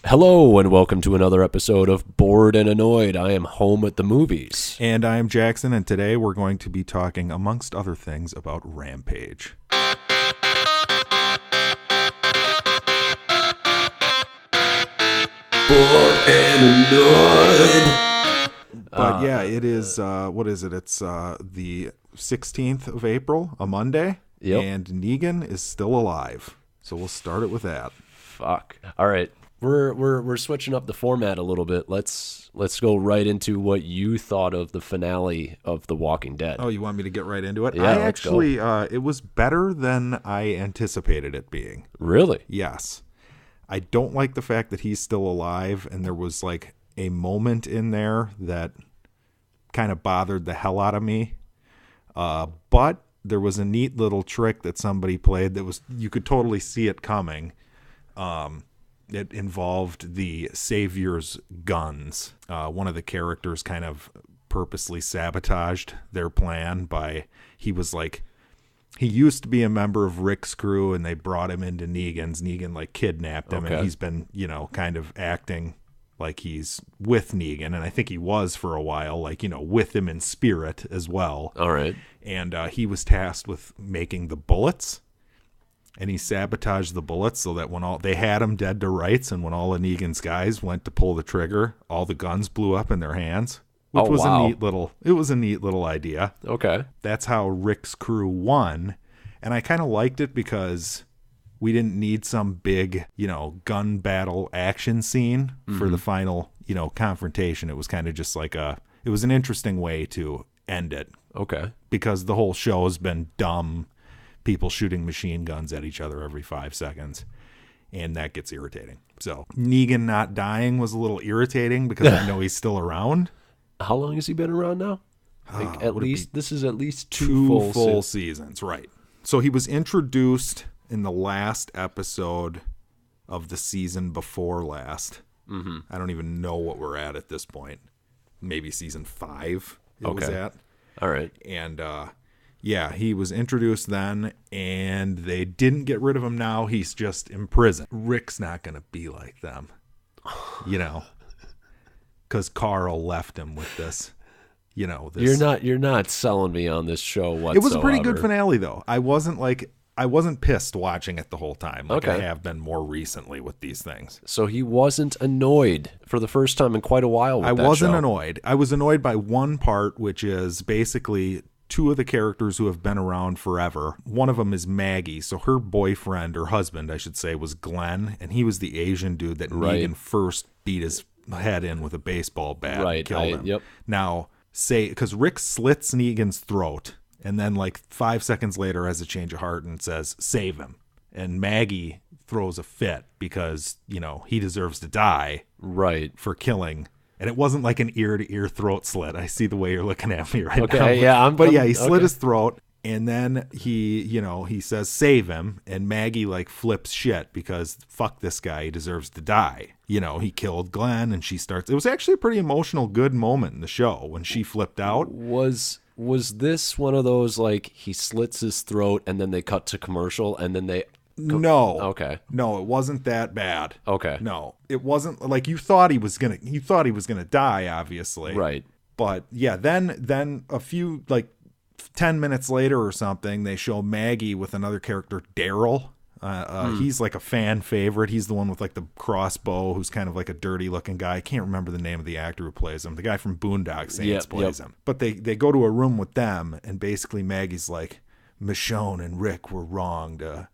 Hello and welcome to another episode of Bored and Annoyed. I am home at the movies. And I am Jackson, and today we're going to be talking, amongst other things, about Rampage. Bored and Annoyed. But yeah, it is, what is it? It's the 16th of April, a Monday. Yep. And Negan is still alive. So we'll start it with that. Fuck. All right. We're switching up the format a little bit. Let's go right into what you thought of the finale of The Walking Dead. Oh, you want me to get right into it? Yeah, let's go. It was better than I anticipated it being. Really? Yes. I don't like the fact that he's still alive, and there was like a moment in there that kind of bothered the hell out of me. But there was a neat little trick that somebody played that was, you could totally see it coming. It involved the Savior's guns. One of the characters kind of purposely sabotaged their plan by, he used to be a member of Rick's crew and they brought him into Negan's. Negan like kidnapped him, and he's been, kind of acting like he's with Negan. And I think he was for a while, with him in spirit as well. All right. And he was tasked with making the bullets. And he sabotaged the bullets so that when they had him dead to rights, and when all of Negan's guys went to pull the trigger, all the guns blew up in their hands, which was a neat little idea. Okay. That's how Rick's crew won. And I kind of liked it because we didn't need some big, gun battle action scene for the final, confrontation. It was kind of just it was an interesting way to end it. Okay. Because the whole show has been dumb people shooting machine guns at each other every 5 seconds, and that gets irritating. So Negan not dying was a little irritating because I know he's still around. How long has he been around now? This is at least two full seasons, right? So he was introduced in the last episode of the season before last. Mm-hmm. I don't even know what we're at this point. Maybe season 5 it was at. All right. And yeah, he was introduced then, and they didn't get rid of him now. He's just in prison. Rick's not going to be like them, because Carl left him with this, this. You're not selling me on this show whatsoever. It was a pretty good finale, though. I wasn't pissed watching it the whole time, I have been more recently with these things. So he wasn't annoyed for the first time in quite a while with I that wasn't show. annoyed. I was annoyed by one part, which is basically two of the characters who have been around forever. One of them is Maggie. So her boyfriend, or husband, I should say, was Glenn. And he was the Asian dude that Negan first beat his head in with a baseball bat and killed him. Yep. Now, because Rick slits Negan's throat, and then 5 seconds later has a change of heart and says, save him. And Maggie throws a fit because, he deserves to die for killing. And it wasn't like an ear-to-ear throat slit. I see the way you're looking at me right now. Okay, yeah. He slit his throat, and then he says, save him, and Maggie, flips shit because, fuck this guy, he deserves to die. He killed Glenn, and she starts... It was actually a pretty emotional, good moment in the show when she flipped out. Was this one of those, he slits his throat, and then they cut to commercial, and then they... No. Okay. No, it wasn't that bad. Okay. No, it wasn't you thought he was gonna die, obviously. Right. But yeah, then a few 10 minutes later or something, they show Maggie with another character, Daryl. He's a fan favorite. He's the one with the crossbow, who's kind of a dirty looking guy. I can't remember the name of the actor who plays him. The guy from Boondock Saints plays him. But they go to a room with them, and basically Maggie's like, Michonne and Rick were wrong to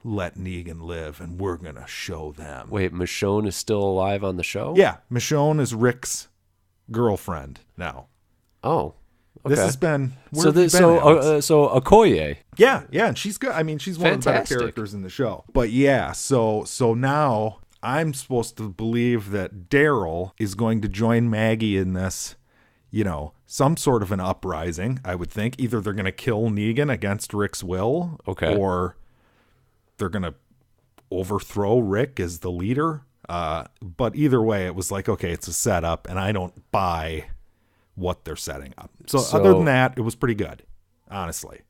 let Negan live, and we're going to show them. Wait, Michonne is still alive on the show? Yeah, Michonne is Rick's girlfriend now. Oh, okay. This has been... So Okoye. Yeah, and she's good. I mean, she's one Fantastic. of the better characters in the show. But yeah, so now I'm supposed to believe that Daryl is going to join Maggie in this, some sort of an uprising, I would think. Either they're going to kill Negan against Rick's will, or they're going to overthrow Rick as the leader. But either way, it was okay, it's a setup, and I don't buy what they're setting up. So other than that, it was pretty good, honestly.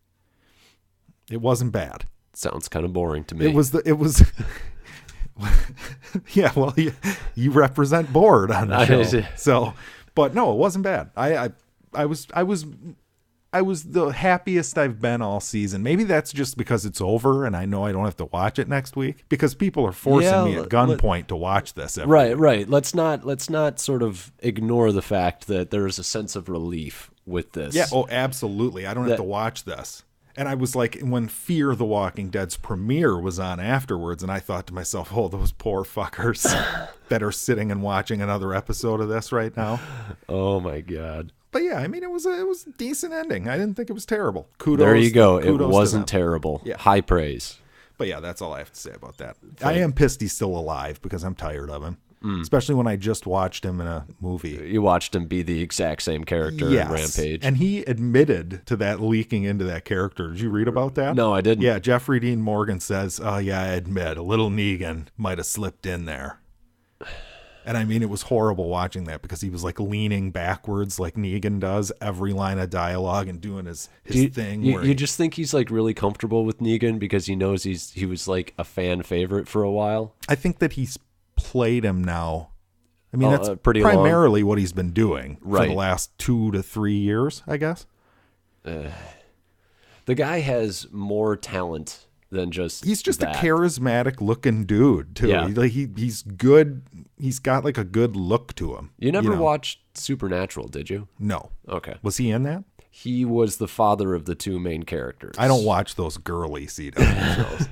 It wasn't bad. Sounds kind of boring to me. It was Yeah, well, you represent bored on the show. So, but no, it wasn't bad. I was the happiest I've been all season. Maybe that's just because it's over and I know I don't have to watch it next week, because people are forcing me at gunpoint to watch this. Right. Let's not sort of ignore the fact that there's a sense of relief with this. Yeah. Oh, absolutely. I don't have to watch this. And I was like, when Fear the Walking Dead's premiere was on afterwards, and I thought to myself, oh, those poor fuckers that are sitting and watching another episode of this right now. Oh my God. But yeah, I mean, it was a decent ending. I didn't think it was terrible. Kudos. There you go. It wasn't terrible. Yeah. High praise. But yeah, that's all I have to say about that. I am pissed he's still alive because I'm tired of him. Especially when I just watched him in a movie. You watched him be the exact same character in Rampage. And he admitted to that leaking into that character. Did you read about that? No, I didn't. Yeah, Jeffrey Dean Morgan says, I admit, a little Negan might have slipped in there. And I mean, it was horrible watching that because he was like leaning backwards like Negan does every line of dialogue and doing his thing. You just think he's like really comfortable with Negan because he knows he was like a fan favorite for a while? I think that he's played him now. I mean, that's pretty primarily what he's been doing for the last 2 to 3 years, I guess. The guy has more talent than just he's just that. A charismatic looking dude too. Yeah. He's good. He's got like a good look to him. You never watched Supernatural, did you? No. Okay. Was he in that? He was the father of the two main characters. I don't watch those girly CW shows.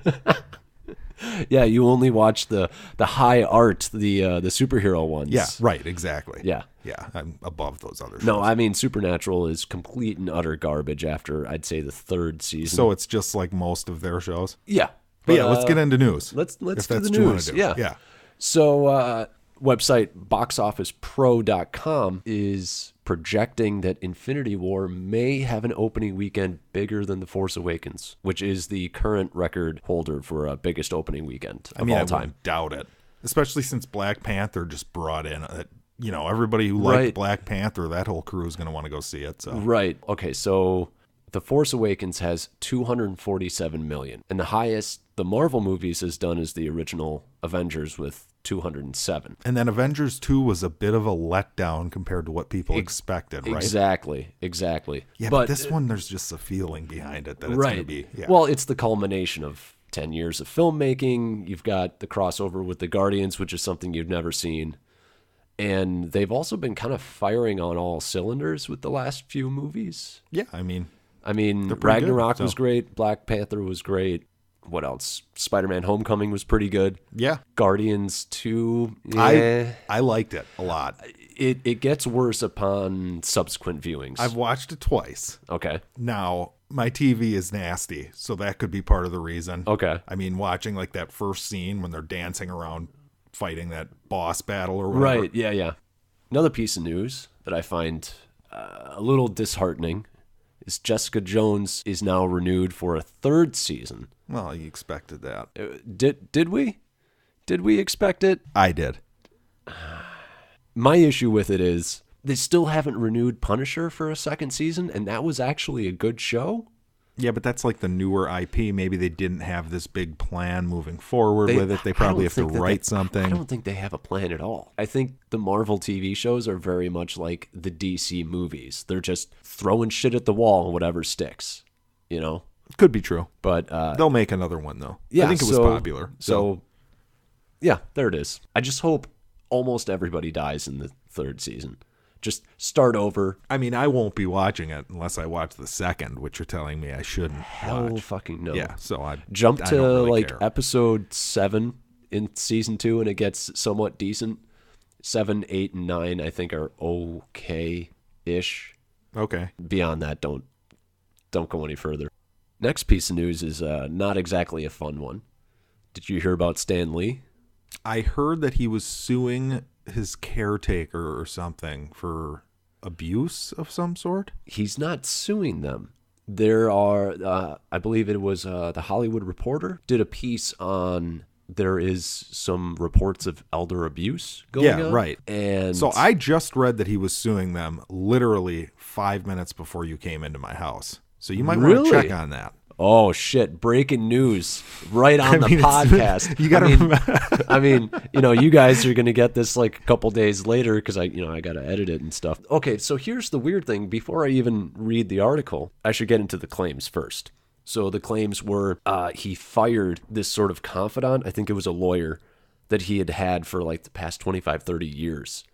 Yeah, you only watch the high art, the superhero ones. Yeah, right, exactly. Yeah. Yeah, I'm above those other shows. No, I mean, Supernatural is complete and utter garbage after, I'd say, the 3rd season. So it's just like most of their shows? Yeah. But yeah, let's get into news. Let's do the what you news. wanna do. Yeah. So website boxofficepro.com is projecting that Infinity War may have an opening weekend bigger than The Force Awakens, which is the current record holder for biggest opening weekend of all time. I wouldn't doubt it, especially since Black Panther just brought in, everybody who liked Black Panther, that whole crew is going to want to go see it. So. Right. Okay, so The Force Awakens has 247 million, and the highest the Marvel movies has done is the original Avengers with 207. And then Avengers 2 was a bit of a letdown compared to what people expected, right? Exactly. Yeah, but this one, there's just a feeling behind it that it's going to be. Yeah. Well, it's the culmination of 10 years of filmmaking. You've got the crossover with the Guardians, which is something you've never seen. And they've also been kind of firing on all cylinders with the last few movies. Yeah, I mean, Ragnarok was great. Black Panther was great. What else? Spider-Man Homecoming was pretty good. Yeah. Guardians 2. Yeah. I liked it a lot. It gets worse upon subsequent viewings. I've watched it twice. Okay. Now, my TV is nasty, so that could be part of the reason. Okay. I mean, watching like that first scene when they're dancing around fighting that boss battle or whatever. Right, yeah. Another piece of news that I find a little disheartening is Jessica Jones is now renewed for a 3rd season. Well, you expected that. Did we? Did we expect it? I did. My issue with it is they still haven't renewed Punisher for a 2nd season, and that was actually a good show. Yeah, but that's like the newer IP. Maybe they didn't have this big plan moving forward with it. They probably have to write something. I don't think they have a plan at all. I think the Marvel TV shows are very much like the DC movies. They're just throwing shit at the wall and whatever sticks, Could be true. But they'll make another one, though. Yeah, I think it was popular. So, yeah, there it is. I just hope almost everybody dies in the 3rd season. Just start over. I mean, I won't be watching it unless I watch the 2nd, which you're telling me I shouldn't Hell watch. fucking no. Yeah, so I jump to don't really care. episode 7 in season 2 and it gets somewhat decent. 7, 8, and 9 I think are okay-ish. Okay. Beyond that, don't go any further. Next piece of news is not exactly a fun one. Did you hear about Stan Lee? I heard that he was suing his caretaker or something for abuse of some sort. He's not suing them. There are, I believe it was the Hollywood Reporter did a piece on there is some reports of elder abuse going on. Yeah, right. And so I just read that he was suing them literally 5 minutes before you came into my house. So you might want to check on that. Oh shit! Breaking news right on the mean, podcast. you gotta. I mean, you guys are gonna get this like a couple days later because I gotta edit it and stuff. Okay, so here's the weird thing. Before I even read the article, I should get into the claims first. So the claims were he fired this sort of confidant. I think it was a lawyer that he had for like the past 25, 30 years.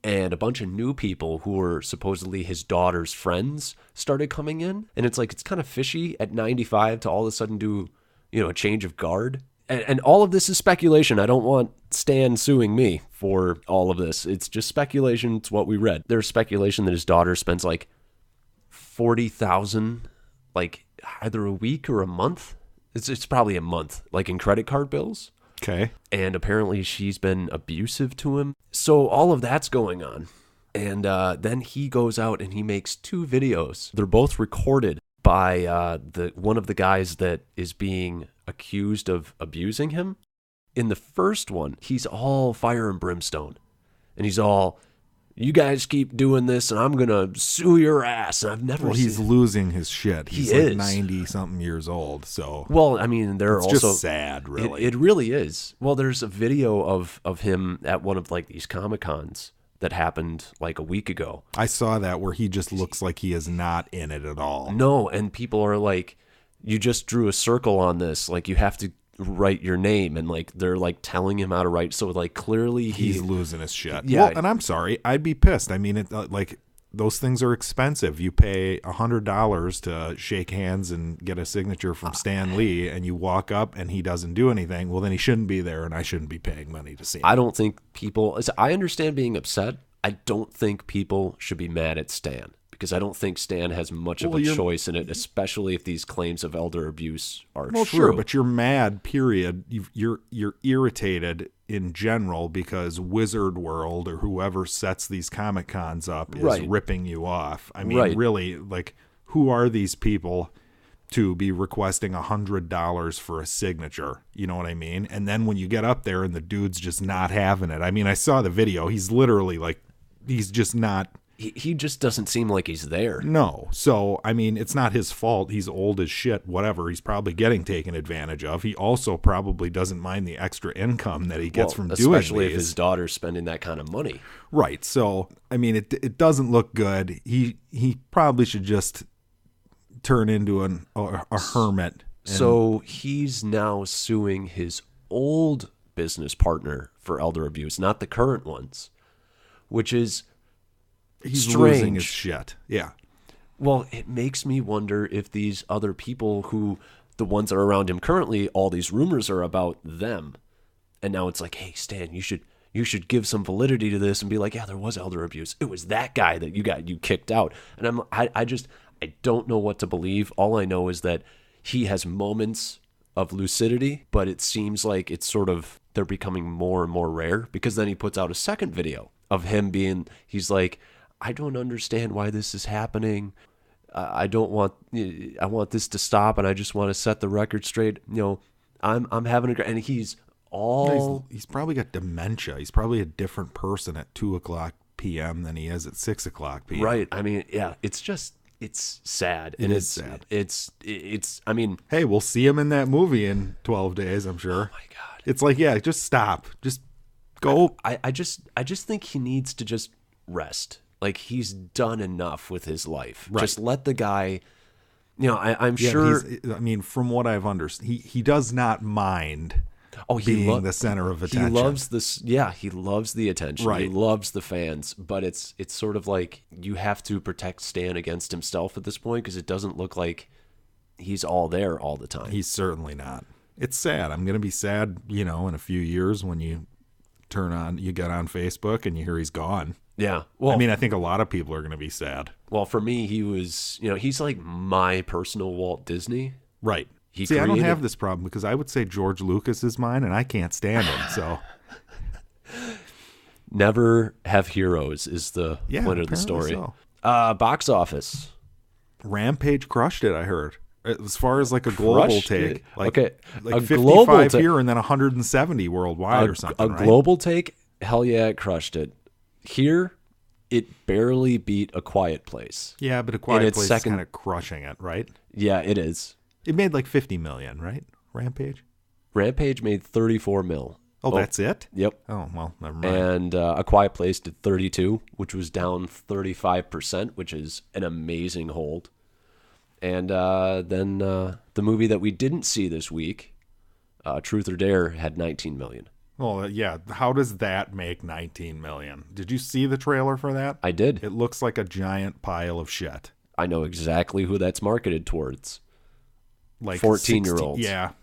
And a bunch of new people who were supposedly his daughter's friends started coming in. And it's like, it's kind of fishy at 95 to all of a sudden do, a change of guard. And all of this is speculation. I don't want Stan suing me for all of this. It's just speculation. It's what we read. There's speculation that his daughter spends like $40,000, like either a week or a month. It's probably a month, like in credit card bills. Okay. And apparently she's been abusive to him. So all of that's going on. And then he goes out and he makes 2 videos. They're both recorded by one of the guys that is being accused of abusing him. In the first one, he's all fire and brimstone. And he's all, you guys keep doing this and I'm going to sue your ass. And I've never Well, he's losing his shit. He's like 90-something years old, so... Well, I mean, it's also... just sad, really. It really is. Well, there's a video of him at one of, like, these Comic-Cons that happened, like, a week ago. I saw that where he just looks like he is not in it at all. No, and people are like, you just drew a circle on this. Like, you have to write your name, and like they're like telling him how to write, so like clearly he's losing his shit. Yeah. Well, and I'm sorry, I'd be pissed. I mean, it like those things are expensive. You pay $100 to shake hands and get a signature from Stan Lee, and you walk up and he doesn't do anything. Well, then he shouldn't be there, and I shouldn't be paying money to see him. I don't think people, I understand being upset. I don't think people should be mad at Stan, because I don't think Stan has much of a choice in it, especially if these claims of elder abuse are true. Sure, but you're mad, period. You're irritated in general because Wizard World or whoever sets these Comic Cons up is ripping you off. I mean, really, like, who are these people to be requesting $100 for a signature? You know what I mean? And then when you get up there and the dude's just not having it. I mean, I saw the video. He's literally like, he's just not... He just doesn't seem like he's there. No. So, I mean, it's not his fault. He's old as shit, whatever. He's probably getting taken advantage of. He also probably doesn't mind the extra income that he gets from doing these. Especially if his daughter's spending that kind of money. Right. So, I mean, it doesn't look good. He probably should just turn into a hermit. So, he's now suing his old business partner for elder abuse, not the current ones, which is... He's strange. Losing his shit. Yeah. Well, it makes me wonder if these other people who, the ones that are around him currently, all these rumors are about them. And now it's like, hey, Stan, you should give some validity to this and be like, yeah, there was elder abuse. It was that guy that you kicked out. And I don't know what to believe. All I know is that he has moments of lucidity, but it seems like it's sort of, they're becoming more and more rare, because then he puts out a second video of him he's like, I don't understand why this is happening. I want this to stop, and I just want to set the record straight. I'm having and he's probably got dementia. He's probably a different person at 2:00 p.m. than he is at 6:00 p.m. Right. I mean, yeah, it's sad. It is sad. It's, I mean, hey, we'll see him in that movie in 12 days, I'm sure. Oh my God. It's like, yeah, just stop. Just go. I just think he needs to just rest. Like, he's done enough with his life. Right. Just let the guy, I'm sure. I mean, from what I've understood, he does not mind being the center of attention. He loves this. Yeah, he loves the attention. Right. He loves the fans. But it's sort of like you have to protect Stan against himself at this point, because it doesn't look like he's all there all the time. He's certainly not. It's sad. I'm going to be sad, in a few years when you get on Facebook and you hear he's gone. Yeah. Well, I mean, I think a lot of people are going to be sad. Well, for me, he was, he's like my personal Walt Disney. Right. I don't have this problem, because I would say George Lucas is mine, and I can't stand him. So, never have heroes is the point of the story. So. Box office. Rampage crushed it, I heard. As far as like a global take, like 55 here and then 170 worldwide or something. A global take, hell yeah, it crushed it. Here, it barely beat A Quiet Place. Yeah, but A Quiet Place is kind of crushing it, right? Yeah, it is. It made like 50 million, right? Rampage? Rampage made 34 mil. Oh, that's it? Yep. Oh, well, never mind. And A Quiet Place did 32, which was down 35%, which is an amazing hold. And then the movie that we didn't see this week, Truth or Dare, had 19 million. Well, yeah. How does that make 19 million? Did you see the trailer for that? I did. It looks like a giant pile of shit. I know exactly who that's marketed towards. Like 14-year-olds. Yeah.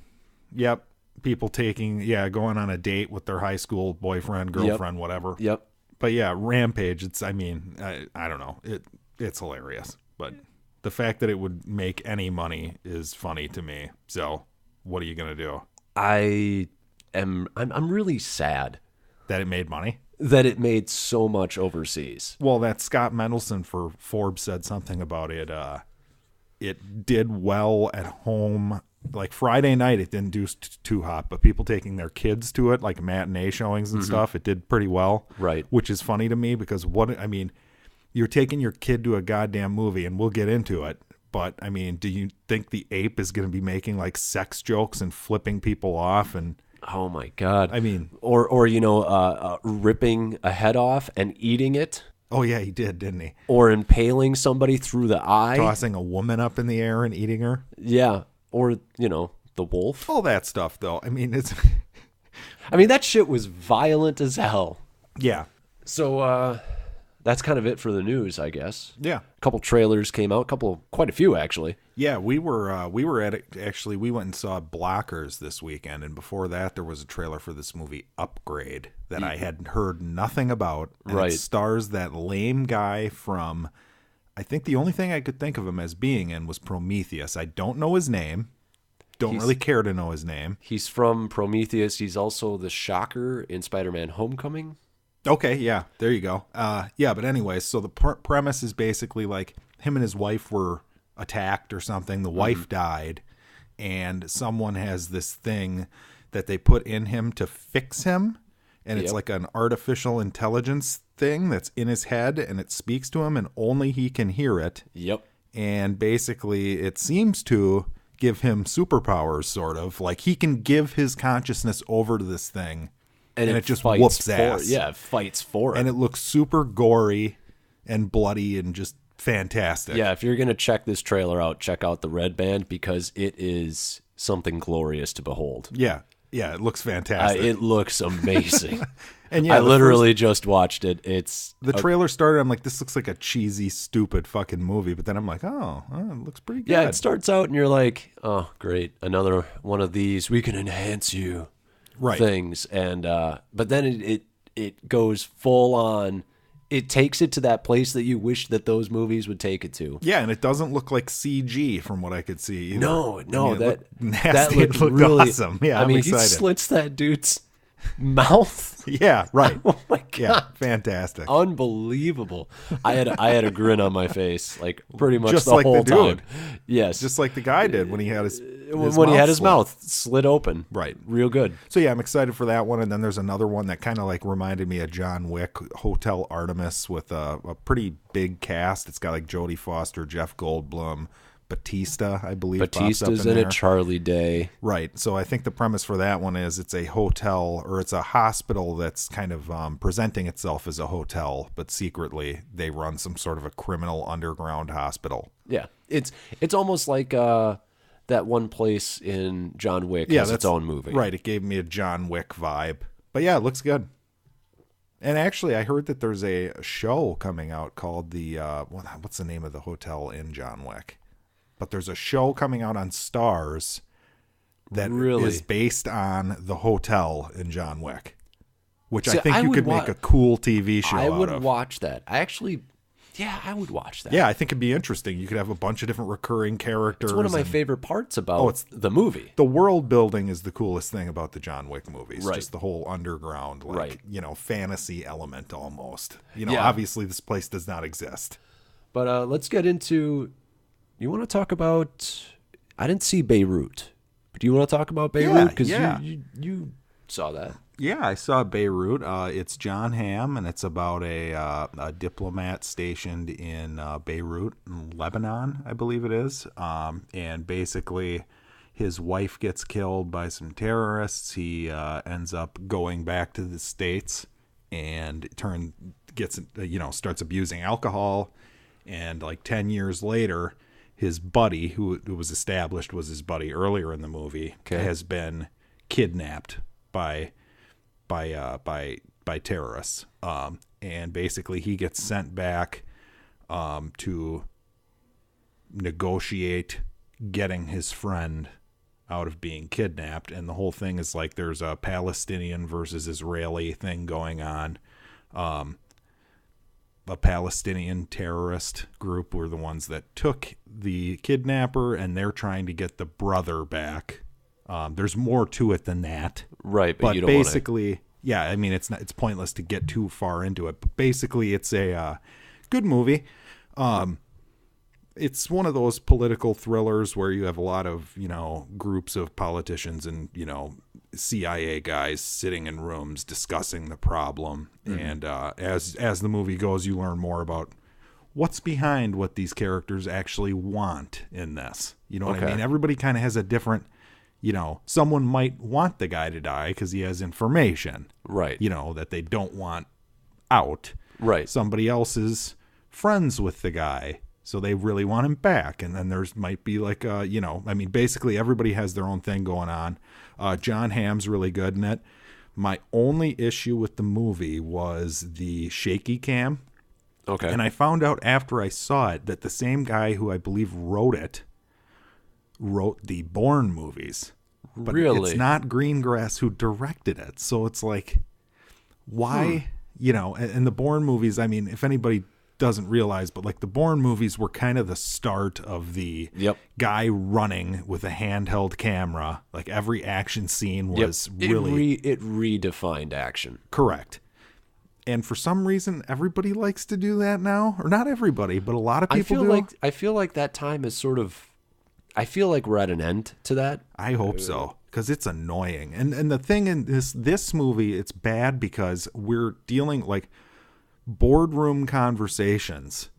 Yep. People going on a date with their high school boyfriend, girlfriend, whatever. Yep. But yeah, Rampage, I don't know. It's hilarious. But the fact that it would make any money is funny to me. So what are you going to do? I'm really sad That it made money? that it made so much overseas. Well, that Scott Mendelson for Forbes said something about it. It did well at home. Like Friday night, it didn't do too hot, but people taking their kids to it, like matinee showings and stuff, it did pretty well. Right. Which is funny to me because you're taking your kid to a goddamn movie, and we'll get into it. But I mean, do you think the ape is going to be making like sex jokes and flipping people off and? Oh my God. I mean, or ripping a head off and eating it. oh yeah, he did, didn't he? Or impaling somebody through the eye. Tossing a woman up in the air and eating her. Yeah. Or, the wolf. All that stuff, though. I mean, that shit was violent as hell. Yeah. So, that's kind of it for the news, I guess. Yeah. A couple trailers came out, quite a few actually. Yeah, we were at it. Actually, we went and saw Blockers this weekend, and before that, there was a trailer for this movie Upgrade that I had heard nothing about. And Right. It stars that lame guy from. I think the only thing I could think of him as being in was Prometheus. I don't know his name. Don't really care to know his name. He's from Prometheus. He's also the Shocker in Spider-Man Homecoming. Okay, yeah, there you go. Yeah, but anyways, so the premise is basically like him and his wife were attacked or something. The wife died, and someone has this thing that they put in him to fix him, and it's like an artificial intelligence thing that's in his head, and it speaks to him, and only he can hear it. Yep. And basically, it seems to give him superpowers, sort of. Like, he can give his consciousness over to this thing, and it just whoops ass. Yeah, it fights for it. And it looks super gory and bloody and just fantastic. Yeah, if you're going to check this trailer out, check out the Red Band, because it is something glorious to behold. Yeah, it looks fantastic. It looks amazing. And yeah, I literally just watched it. The trailer started, I'm like, this looks like a cheesy, stupid fucking movie. But then I'm like, oh, it looks pretty good. Yeah, it starts out and you're like, oh, great, another one of these. We can enhance you things. And but then it goes full on. It takes it to that place that you wish that those movies would take it to. Yeah, and it doesn't look like CG from what I could see either. No, that nasty. That It looked really awesome. Yeah, I'm he excited. slits that dude's mouth. Yeah, right. Oh my God. Yeah, fantastic. Unbelievable. I had a grin on my face, like pretty much Just the like the whole time. dude. Yes. Just like the guy did when he had his his mouth slit open. Right. Real good. So yeah, I'm excited for that one. And then there's another one that kind of like reminded me of John Wick, Hotel Artemis, with a pretty big cast. It's got like Jodie Foster, Jeff Goldblum, Batista, I believe. Batista's in it, Charlie Day. Right. So I think the premise for that one is it's a hotel, or it's a hospital that's kind of presenting itself as a hotel, but secretly they run some sort of a criminal underground hospital. Yeah. It's almost like that one place in John Wick has its own movie. Right. It gave me a John Wick vibe. But yeah, it looks good. And actually, I heard that there's a show coming out called what's the name of the hotel in John Wick? But there's a show coming out on Stars that is based on the hotel in John Wick, which I think you could make a cool TV show out of. I would watch that. I would watch that. Yeah, I think it'd be interesting. You could have a bunch of different recurring characters. It's one of my favorite parts about the movie. The world building is the coolest thing about the John Wick movies. Right. Just the whole underground, fantasy element almost. Yeah. Obviously this place does not exist. But let's get into... You want to talk about... I didn't see Beirut. But do you want to talk about Beirut? Because you saw that. Yeah, I saw Beirut. It's John Hamm, and it's about a diplomat stationed in Beirut, in Lebanon, I believe it is. And basically, his wife gets killed by some terrorists. He ends up going back to the States and starts abusing alcohol. And like 10 years later, his buddy, who was established was his buddy earlier in the movie, has been kidnapped by terrorists, and basically he gets sent back to negotiate getting his friend out of being kidnapped. And the whole thing is like there's a Palestinian versus Israeli thing going on. A Palestinian terrorist group were the ones that took the kidnapper, and they're trying to get the brother back. There's more to it than that. Right, but you don't basically, yeah, I mean, it's pointless to get too far into it. But basically, it's a good movie. It's one of those political thrillers where you have a lot of, groups of politicians and, CIA guys sitting in rooms discussing the problem. Mm-hmm. And as the movie goes, you learn more about what's behind what these characters actually want in this. You know what I mean? Everybody kind of has a different... someone might want the guy to die because he has information, right? That they don't want out, right? Somebody else is friends with the guy, so they really want him back. And then there's might be like, basically everybody has their own thing going on. John Hamm's really good in it. My only issue with the movie was the shaky cam. Okay. And I found out after I saw it that the same guy who I believe wrote the Bourne movies. But really? It's not Greengrass who directed it. So it's like, why, and the Bourne movies, I mean, if anybody doesn't realize, but like the Bourne movies were kind of the start of the guy running with a handheld camera. Like every action scene was really... It redefined action. Correct. And for some reason, everybody likes to do that now. Or not everybody, but a lot of people do. I feel like that time is sort of... I feel like we're at an end to that. I hope so, because it's annoying. And the thing in this movie, it's bad because we're dealing like boardroom conversations,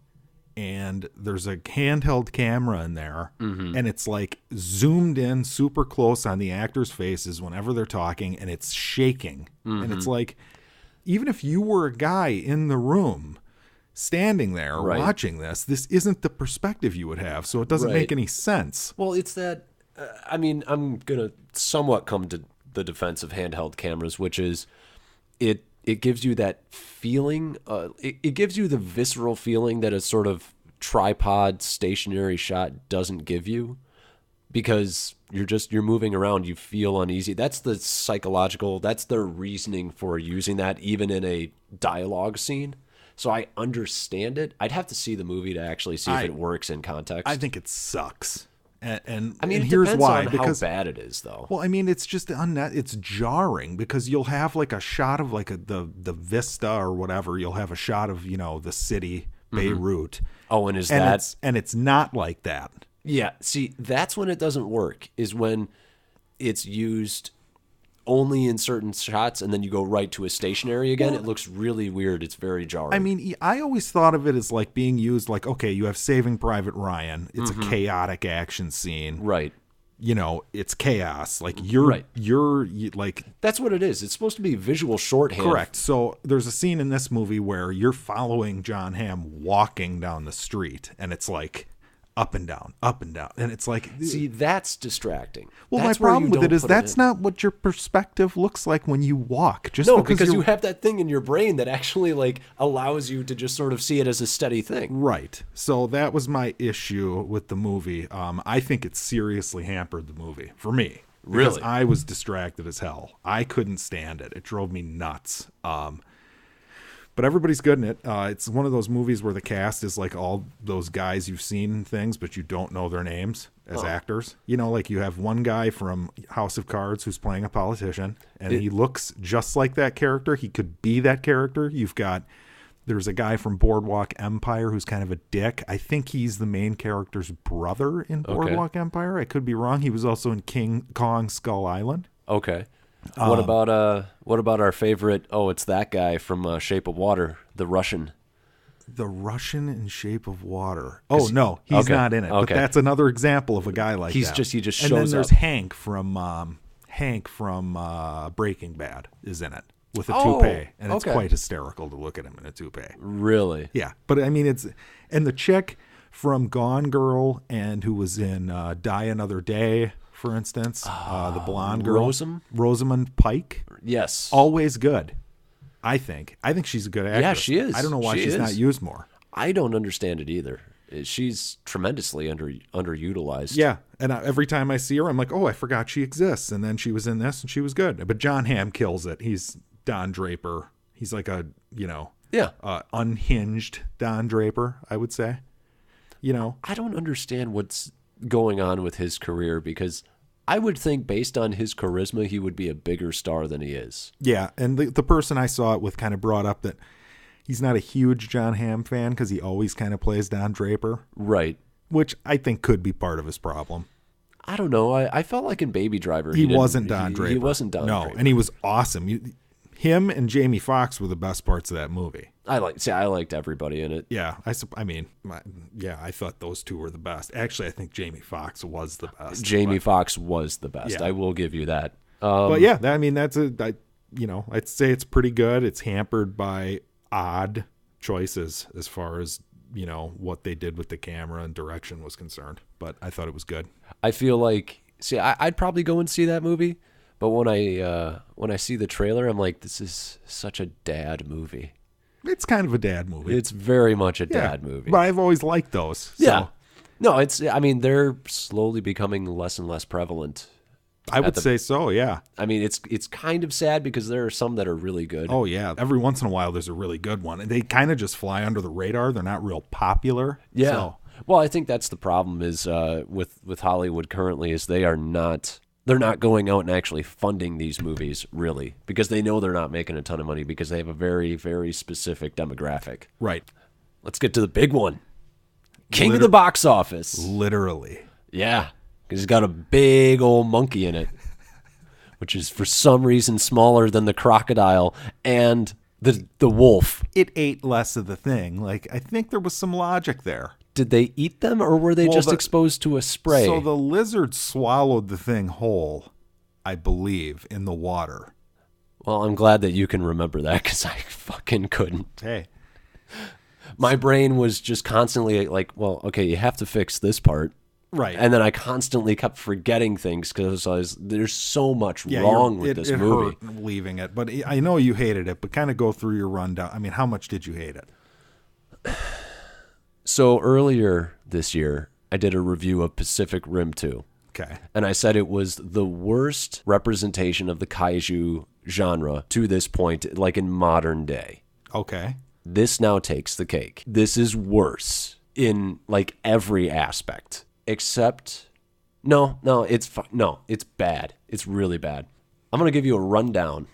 and there's a handheld camera in there, and it's like zoomed in super close on the actors' faces whenever they're talking, and it's shaking. And it's like, even if you were a guy in the room standing there watching this isn't the perspective you would have, so it doesn't make any sense. Well, it's that I'm gonna somewhat come to the defense of handheld cameras, which is it gives you that feeling, it gives you the visceral feeling that a sort of tripod stationary shot doesn't give you, because you're moving around, you feel uneasy. That's the psychological, that's the reasoning for using that even in a dialogue scene. So I understand it. I'd have to see the movie to actually see if it works in context. I think it sucks. And I mean, and it here's depends why. on because how bad it is, though. Well, I mean, it's just it's jarring, because you'll have like a shot of like the vista or whatever. You'll have a shot of the city Beirut. Oh, and it's not like that. Yeah. See, that's when it doesn't work. Is when it's used only in certain shots, and then you go right to a stationary again. It looks really weird. It's very jarring. I mean, I always thought of it as like being used like, okay, you have Saving Private Ryan. It's a chaotic action scene. Right. It's chaos. Like you're like... That's what it is. It's supposed to be visual shorthand. Correct. So there's a scene in this movie where you're following John Hamm walking down the street, and it's like up and down, and it's like, see, that's distracting. Well, that's my problem with it is that's not what your perspective looks like when you walk. Because you have that thing in your brain that actually like allows you to just sort of see it as a steady thing. Right. So that was my issue with the movie. I think it seriously hampered the movie for me. Because Really? I was distracted as hell. I couldn't stand it. It drove me nuts. But everybody's good in it. It's one of those movies where the cast is like all those guys you've seen in things, but you don't know their names as actors. Like you have one guy from House of Cards who's playing a politician, and he looks just like that character. He could be that character. There's a guy from Boardwalk Empire who's kind of a dick. I think he's the main character's brother in Boardwalk Empire. I could be wrong. He was also in King Kong Skull Island. Okay. What about our favorite? Oh, it's that guy from Shape of Water, the Russian. The Russian in Shape of Water. Oh no, he's not in it. Okay. But that's another example of a guy like that. He just and shows then there's up. Hank from Breaking Bad is in it with a Oh, toupee, and it's okay. quite hysterical to look at him in a toupee. Really? Yeah, but I mean and the chick from Gone Girl and who was in Die Another Day, for instance, the blonde girl, Rosamund Pike. Yes. Always good. I think she's a good actress. Yeah, she is. I don't know why she's not used more. I don't understand it either. She's tremendously underutilized. Yeah, and every time I see her, I'm like, oh, I forgot she exists. And then she was in this, and she was good. But John Hamm kills it. He's Don Draper. He's like a, unhinged Don Draper, I would say. I don't understand what's going on with his career because I would think based on his charisma, he would be a bigger star than he is. Yeah, and the person I saw it with kind of brought up that he's not a huge John Hamm fan because he always kind of plays Don Draper. Right. Which I think could be part of his problem. I don't know. I felt like in Baby Driver, he wasn't Don Draper. He wasn't Don Draper. No, and he was awesome. Him and Jamie Foxx were the best parts of that movie. I liked everybody in it. Yeah, I thought those two were the best. Actually, I think Jamie Foxx was the best. Foxx was the best. Yeah. I will give you that. But yeah, I'd say it's pretty good. It's hampered by odd choices as far as what they did with the camera and direction was concerned. But I thought it was good. I feel like I'd probably go and see that movie. But when I see the trailer, I'm like, this is such a dad movie. It's kind of a dad movie. It's very much a dad movie. But I've always liked those. So. Yeah. No, they're slowly becoming less and less prevalent. I would say so, yeah. I mean, it's kind of sad because there are some that are really good. Oh, yeah. Every once in a while, there's a really good one. And they kind of just fly under the radar. They're not real popular. Yeah. So. Well, I think that's the problem is with Hollywood currently is they're not going out and actually funding these movies, really, because they know they're not making a ton of money because they have a very, very specific demographic. Right. Let's get to the big one. King of the box office. Literally. Yeah, because he's got a big old monkey in it, which is for some reason smaller than the crocodile and the wolf. It ate less of the thing. Like, I think there was some logic there. Did they eat them, or were they just exposed to a spray? So the lizard swallowed the thing whole, I believe, in the water. Well, I'm glad that you can remember that, because I fucking couldn't. Hey. My brain was just constantly like, well, okay, you have to fix this part. Right. And then I constantly kept forgetting things because there's so much wrong with this movie. It hurt leaving it, but I know you hated it, but kind of go through your rundown. I mean, how much did you hate it? So earlier this year, I did a review of Pacific Rim 2. Okay. And I said it was the worst representation of the kaiju genre to this point, like in modern day. Okay. This now takes the cake. This is worse in like every aspect, except it's bad. It's really bad. I'm going to give you a rundown.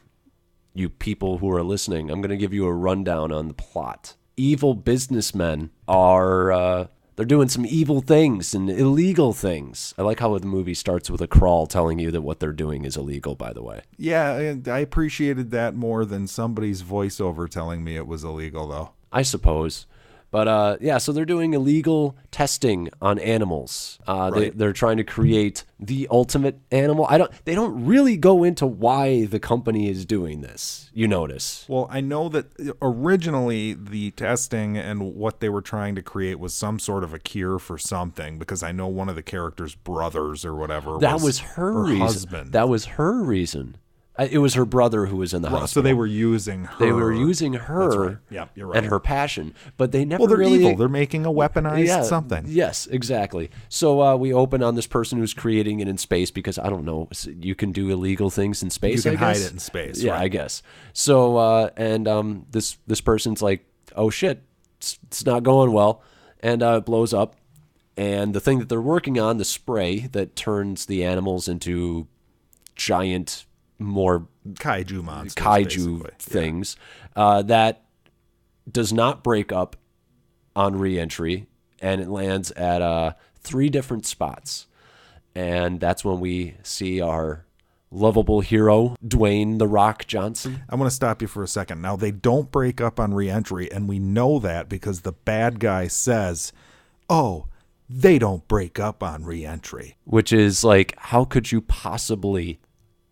You people who are listening, I'm going to give you a rundown on the plot. Evil businessmen are they're doing some evil things and illegal things. I like how the movie starts with a crawl telling you that what they're doing is illegal, by the way. Yeah, I appreciated that more than somebody's voiceover telling me it was illegal, though. I suppose. But so they're doing illegal testing on animals. Right. They're trying to create the ultimate animal. They don't really go into why the company is doing this. You notice? Well, I know that originally the testing and what they were trying to create was some sort of a cure for something, because I know one of the characters' brothers or whatever was her reason. Husband. That was her reason. It was her brother who was in the hospital. So they were using her. They were using her. That's right. Yeah, you're right. And her passion, but they never. Well, they're really evil. They're making a weaponized something. Yes, exactly. So we open on this person who's creating it in space because I don't know. You can do illegal things in space. You can I guess. hide it in space. Yeah, right. I guess. So this person's like, oh shit, it's not going well, and it blows up. And the thing that they're working on, the spray that turns the animals into giant, more kaiju monsters, things, that does not break up on re-entry, and it lands at 3 different spots. And that's when we see our lovable hero, Dwayne "The Rock" Johnson. I'm going to stop you for a second. Now, they don't break up on Re-Entry, and we know that because the bad guy says, oh, they don't break up on Re-Entry. Which is like, how could you possibly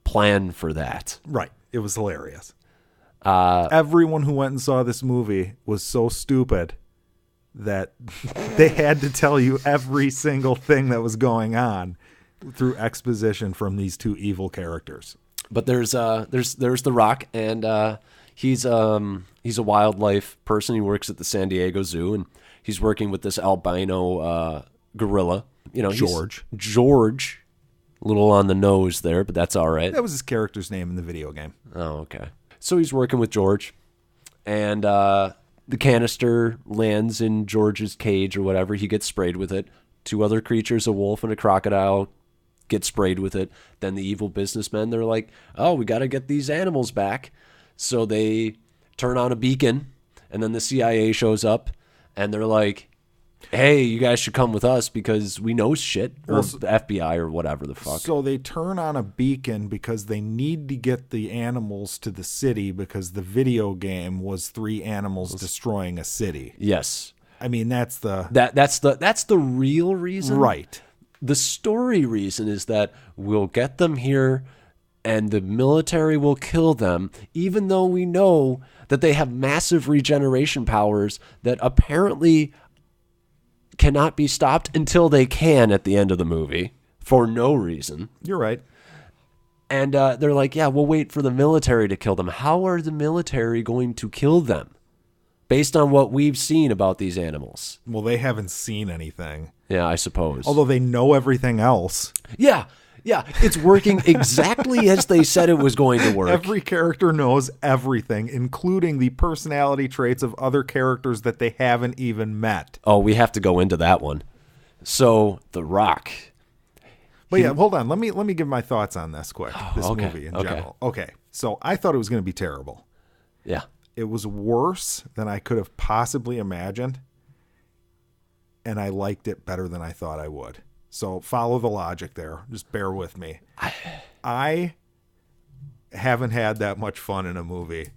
plan for that? Right. It was hilarious. Everyone who went and saw this movie was so stupid that they had to tell you every single thing that was going on through exposition from these two evil characters. But there's The Rock, and he's a wildlife person. He works at the San Diego Zoo, and he's working with this albino gorilla. George. A little on the nose there, but that's all right. That was his character's name in the video game. Oh, okay. So he's working with George, and the canister lands in George's cage or whatever. He gets sprayed with it. Two other creatures, a wolf and a crocodile, get sprayed with it. Then the evil businessmen, they're like, oh, we got to get these animals back. So they turn on a beacon, and then the CIA shows up, and they're like, hey, you guys should come with us because we know shit, or the FBI or whatever the fuck. So they turn on a beacon because they need to get the animals to the city because the video game was 3 animals destroying a city. Yes. I mean, that's the real reason. Right. The story reason is that we'll get them here and the military will kill them, even though we know that they have massive regeneration powers that apparently cannot be stopped until they can at the end of the movie for no reason. You're right. And they're like, yeah, we'll wait for the military to kill them. How are the military going to kill them based on what we've seen about these animals? Well, they haven't seen anything. Yeah, I suppose. Although they know everything else. Yeah, it's working exactly as they said it was going to work. Every character knows everything, including the personality traits of other characters that they haven't even met. Oh, we have to go into that one. So, The Rock. But yeah, hold on. Let me give my thoughts on this quick. This movie in general. Okay. So I thought it was going to be terrible. Yeah. It was worse than I could have possibly imagined. And I liked it better than I thought I would. So follow the logic there. Just bear with me. I haven't had that much fun in a movie,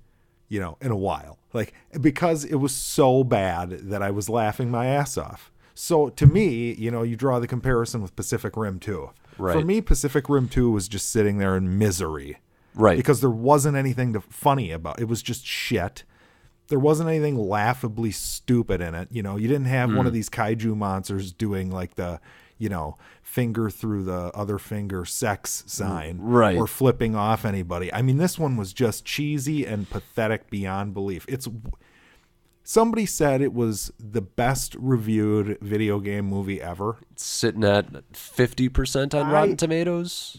in a while. Like, because it was so bad that I was laughing my ass off. So to me, you draw the comparison with Pacific Rim 2. Right. For me, Pacific Rim 2 was just sitting there in misery. Right. Because there wasn't anything funny about it. It was just shit. There wasn't anything laughably stupid in it. You didn't have one of these kaiju monsters doing like the, finger through the other finger sex sign. Right. Or flipping off anybody. I mean, this one was just cheesy and pathetic beyond belief. Somebody said it was the best reviewed video game movie ever. It's sitting at 50% on Rotten Tomatoes.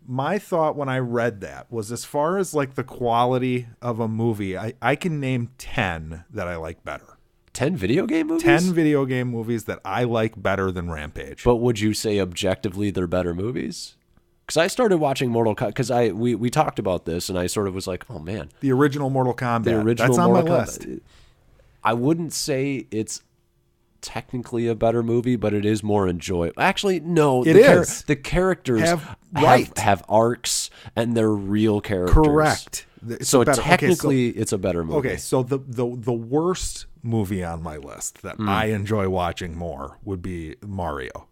My thought when I read that was, as far as like the quality of a movie, I can name 10 that I like better. 10 video game movies? 10 video game movies that I like better than Rampage. But would you say objectively they're better movies? Because I started watching Mortal Kombat, because we talked about this, and I sort of was like, oh man. The original Mortal Kombat. That's on Mortal my Kombat. list. I wouldn't say it's technically a better movie, but it is more enjoyable. Actually, no. It is. The characters have arcs, and they're real characters. Correct. So technically, it's a better movie. Okay, so the worst movie on my list that I enjoy watching more would be Mario,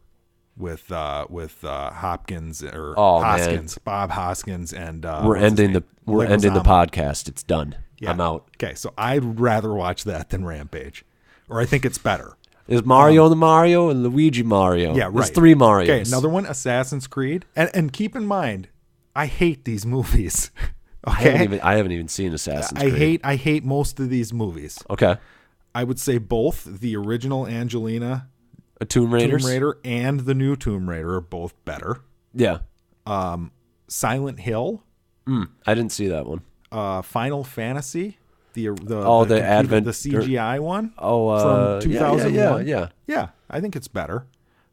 with Hopkins or Hoskins, Bob Hoskins, and we're ending the podcast. It's done. Yeah. I'm out. Okay, so I'd rather watch that than Rampage, or I think it's better. Is Mario the Mario and Luigi Mario? Yeah, right. There's 3 Marios. Okay, another one, Assassin's Creed, and keep in mind, I hate these movies. Okay, I haven't even seen Assassin's Creed. I hate most of these movies. Okay, I would say both the original Angelina, Tomb Raider, and the new Tomb Raider are both better. Yeah. Silent Hill. I didn't see that one. Final Fantasy. The CGI one. From 2001. Yeah. I think it's better.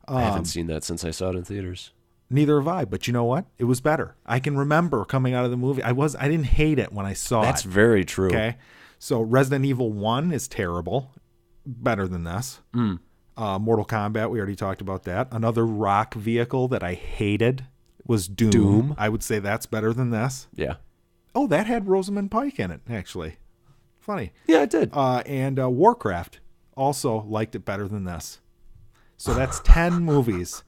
I haven't seen that since I saw it in theaters. Neither have I, but you know what? It was better. I can remember coming out of the movie. I didn't hate it when I saw it. That's very true. Okay. So Resident Evil 1 is terrible. Better than this. Mortal Kombat, we already talked about that. Another Rock vehicle that I hated was Doom. I would say that's better than this. Yeah. Oh, that had Rosamund Pike in it, actually. Funny. Yeah, it did. And Warcraft also liked it better than this. So that's 10 movies.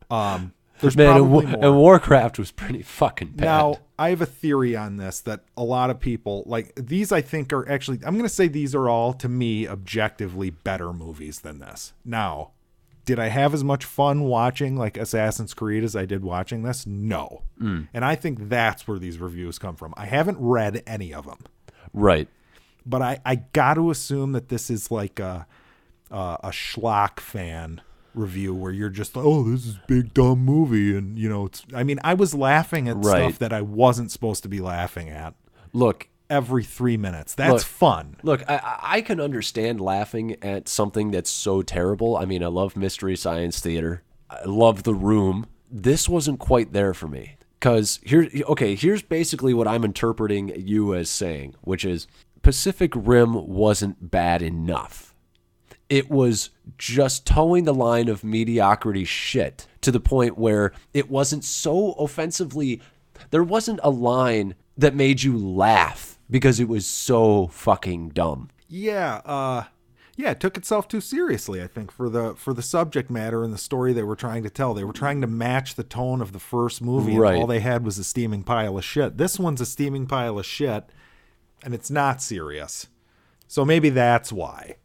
There's probably more. And Warcraft was pretty fucking bad. Now, I have a theory on this that a lot of people, like, these I think are actually, I'm going to say these are all, to me, objectively better movies than this. Now, did I have as much fun watching, like, Assassin's Creed as I did watching this? No. And I think that's where these reviews come from. I haven't read any of them. Right. But I got to assume that this is like a schlock fan review where you're just like, oh, this is a big dumb movie, and I was laughing at stuff that I wasn't supposed to be laughing at. Look, every 3 minutes. That's fun. Look, I can understand laughing at something that's so terrible. I mean, I love Mystery Science Theater. I love The Room. This wasn't quite there for me. Because here's basically what I'm interpreting you as saying, which is Pacific Rim wasn't bad enough. It was just towing the line of mediocrity shit to the point where it wasn't so offensively. There wasn't a line that made you laugh because it was so fucking dumb. Yeah, it took itself too seriously, I think, for the subject matter and the story they were trying to tell. They were trying to match the tone of the first movie, and all they had was a steaming pile of shit. This one's a steaming pile of shit, and it's not serious. So maybe that's why.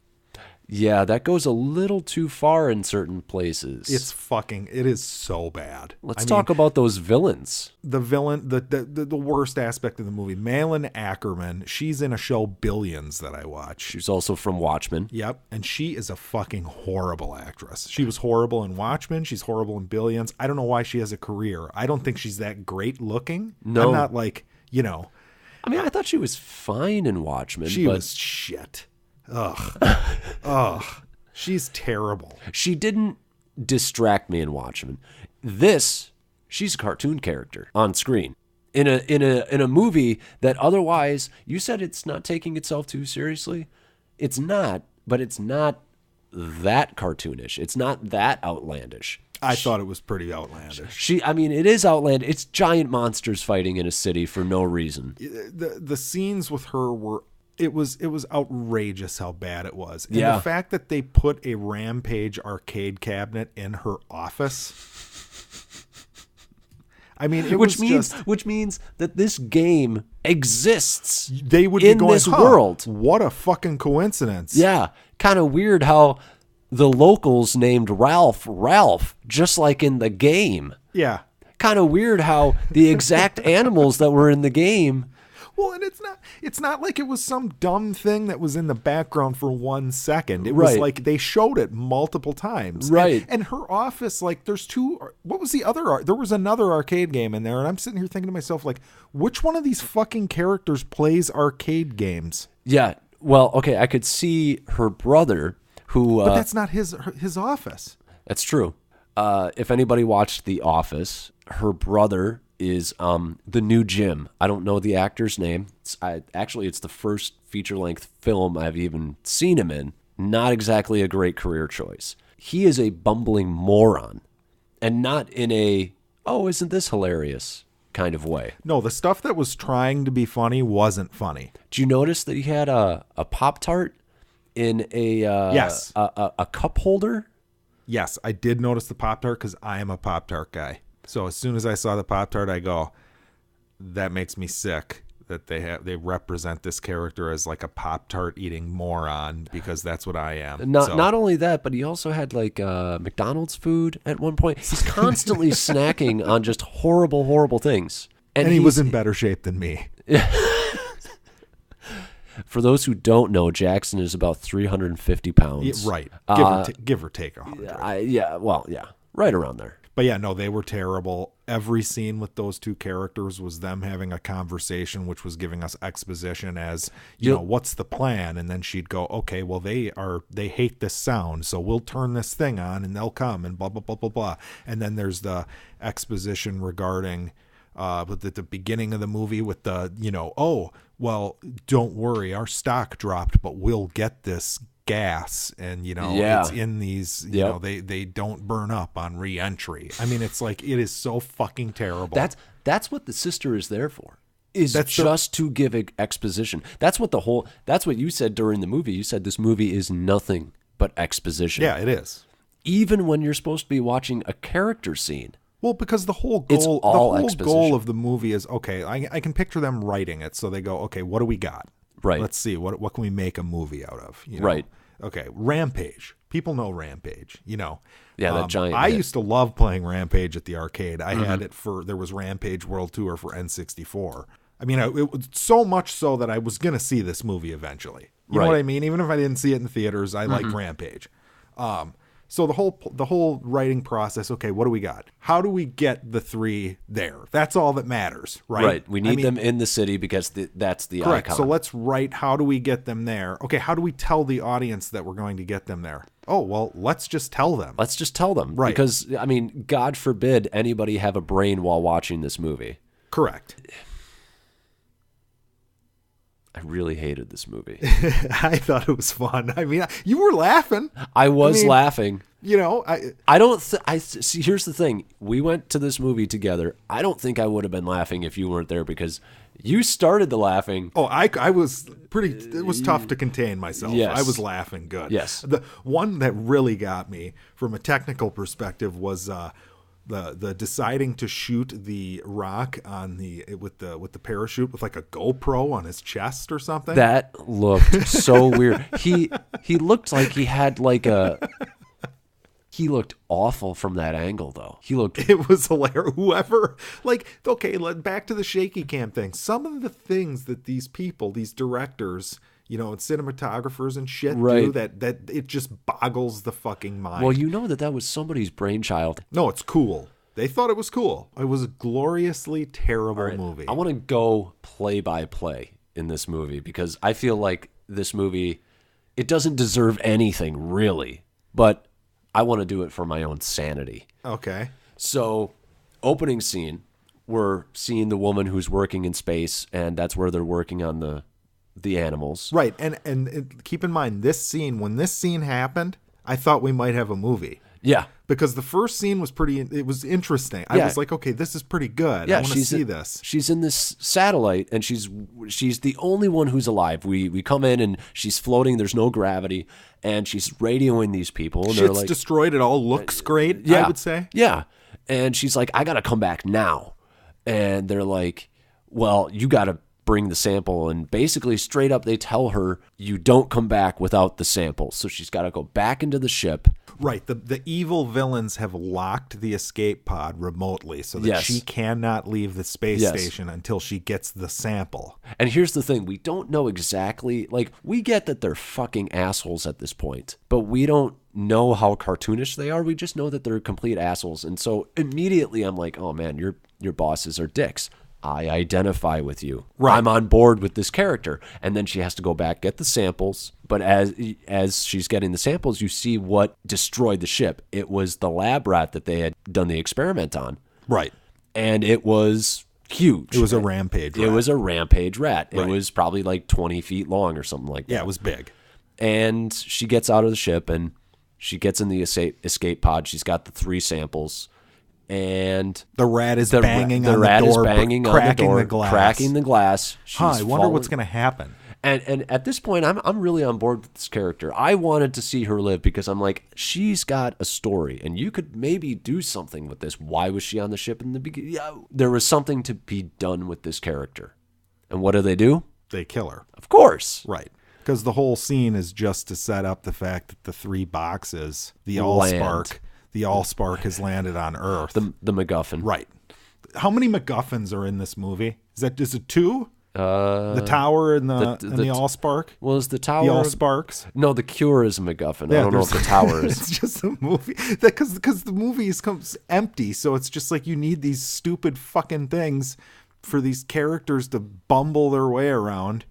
Yeah, that goes a little too far in certain places. It is so bad. Let's talk about those villains. The villain, the worst aspect of the movie, Malin Ackerman, she's in a show Billions that I watch. She's also from Watchmen. Yep, and she is a fucking horrible actress. She was horrible in Watchmen. She's horrible in Billions. I don't know why she has a career. I don't think she's that great looking. No. I'm not like, I mean, I thought she was fine in Watchmen. She was shit. Ugh. She's terrible. She didn't distract me in Watchmen. She's a cartoon character on screen. In a movie that otherwise, you said it's not taking itself too seriously. It's not, but it's not that cartoonish. It's not that outlandish. I thought it was pretty outlandish. It is outlandish. It's giant monsters fighting in a city for no reason. The scenes with her were It was outrageous how bad it was. And the fact that they put a Rampage arcade cabinet in her office. I mean, which means that this game exists. They would be in going, this world. What a fucking coincidence. Yeah, kind of weird how the locals named Ralph, just like in the game. Yeah. Kind of weird how the exact animals that were in the game. Well, and it's not like it was some dumb thing that was in the background for 1 second. It was like they showed it multiple times. Right. And her office, like, there's two. What was the other? There was another arcade game in there, and I'm sitting here thinking to myself, like, which one of these fucking characters plays arcade games? Yeah. Well, okay, I could see her brother, who. But that's not his office. That's true. If anybody watched The Office, her brother is the new Jim. I don't know the actor's name. It's the first feature-length film I've even seen him in. Not exactly a great career choice. He is a bumbling moron, and not in a, oh, isn't this hilarious kind of way. No, the stuff that was trying to be funny wasn't funny. Did you notice that he had a Pop-Tart in yes. a cup holder? Yes, I did notice the Pop-Tart because I am a Pop-Tart guy. So as soon as I saw the Pop-Tart, I go, that makes me sick that they represent this character as like a Pop-Tart eating moron, because that's what I am. Not only that, but he also had like McDonald's food at one point. He's constantly snacking on just horrible, horrible things. And he was in better shape than me. For those who don't know, Jackson is about 350 pounds. Yeah, right. Give or take 100. Yeah, right around there. But yeah, no, they were terrible. Every scene with those two characters was them having a conversation, which was giving us exposition as, you know, what's the plan? And then she'd go, okay, well, they hate this sound, so we'll turn this thing on and they'll come and blah, blah, blah, blah, blah. And then there's the exposition regarding but at the beginning of the movie with the, oh, well, don't worry, our stock dropped, but we'll get this gas, and Yeah. it's in these, they don't burn up on re-entry. I mean, it's like, it is so fucking terrible. That's what the sister is there for. To give exposition. That's what you said during the movie. You said this movie is nothing but exposition. Yeah, it is. Even when you're supposed to be watching a character scene. Well, because the whole goal of the movie is, okay, I can picture them writing it. So they go, okay, what do we got? Right. Let's see, what can we make a movie out of? Right. Okay, Rampage. People know Rampage, Yeah, that giant I hit. used to love playing Rampage at the arcade. I had it there was Rampage World Tour for N64. I mean, it was so much so that I was going to see this movie eventually. You know what I mean? Even if I didn't see it in the theaters, I like Rampage. So the whole writing process, okay, what do we got? How do we get the three there? That's all that matters, right? Right. We need them in the city because that's the correct. icon. So let's write, how do we get them there? Okay, how do we tell the audience that we're going to get them there? Oh, well, let's just tell them. Let's just tell them. Right. Because, I mean, God forbid anybody have a brain while watching this movie. Correct. I really hated this movie. I thought it was fun. I mean, you were laughing. I was laughing. I don't see. Here's the thing. We went to this movie together. I don't think I would have been laughing if you weren't there because you started the laughing. Oh, I was pretty. It was tough to contain myself. Yes. I was laughing good. Yes. The one that really got me from a technical perspective was the deciding to shoot the rock on with the parachute with like a GoPro on his chest or something. That looked so weird. He looked like he had like he looked awful from that angle though. It was hilarious. Whoever, back to the shaky cam thing. Some of the things that these people, these directors, and cinematographers and shit do that it just boggles the fucking mind. Well, that was somebody's brainchild. No, it's cool. They thought it was cool. It was a gloriously terrible movie. I want to go play by play in this movie because I feel like this movie, it doesn't deserve anything really, but I want to do it for my own sanity. Okay. So, opening scene, we're seeing the woman who's working in space, and that's where they're working on the animals. Right. And keep in mind, when this scene happened, I thought we might have a movie. Yeah. Because the first scene was it was interesting. I was like, okay, this is pretty good. Yeah, I want to see this. She's in this satellite, and she's the only one who's alive. We come in, and she's floating. There's no gravity, and she's radioing these people. And Shit's destroyed. It all looks great, I would say. Yeah. And she's like, I got to come back now. And they're like, well, you got to bring the sample. And basically, straight up, they tell her, you don't come back without the sample. So she's got to go back into the ship. Right. The evil villains have locked the escape pod remotely so that she cannot leave the space station until she gets the sample. And here's the thing. We don't know exactly, we get that they're fucking assholes at this point, but we don't know how cartoonish they are. We just know that they're complete assholes. And so immediately I'm like, oh man, your bosses are dicks. I identify with you. Right. I'm on board with this character. And then she has to go back, get the samples. But as she's getting the samples, you see what destroyed the ship. It was the lab rat that they had done the experiment on. Right. And it was huge. It was a rampage rat. It was a rampage rat. Right. It was probably like 20 feet long or something like that. Yeah, it was big. And she gets out of the ship and she gets in the escape pod. She's got the 3 samples. And the rat is banging on the door, cracking the glass. I wonder what's going to happen. And at this point, I'm really on board with this character. I wanted to see her live because I'm like, she's got a story, and you could maybe do something with this. Why was she on the ship in the beginning? Yeah, there was something to be done with this character. And what do? They kill her. Of course. Right. Because the whole scene is just to set up the fact that the 3 boxes, the Allspark has landed on Earth. The MacGuffin. Right. How many MacGuffins are in this movie? Is it 2? The tower and the Allspark? Well, is the tower... The Allsparks? No, the Cure is a MacGuffin. I don't know if the tower is. It's just a movie. Because the movie comes empty, so it's just like you need these stupid fucking things for these characters to bumble their way around.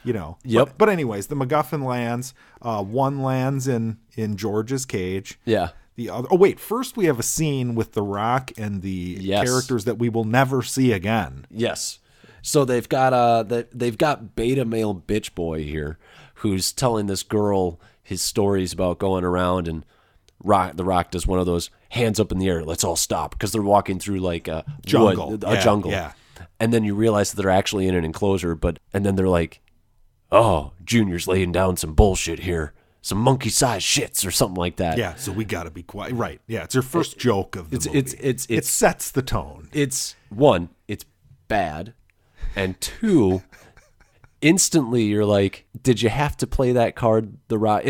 Yep. But anyways, the MacGuffin lands. One lands in George's cage. Yeah. The other. Oh wait! First, we have a scene with The Rock and the characters that we will never see again. Yes. So they've got beta male bitch boy here, who's telling this girl his stories about going around, and The Rock does one of those hands up in the air, let's all stop, because they're walking through like a Jungle. jungle. Yeah. And then you realize that they're actually in an enclosure, and then they're like, oh, Junior's laying down some bullshit here. Some monkey-sized shits or something like that. Yeah, so we got to be quiet. Right. Yeah, it's your first joke of the movie. It sets the tone. It's, one, it's bad. And two, instantly you're like, did you have to play that card, The Rock?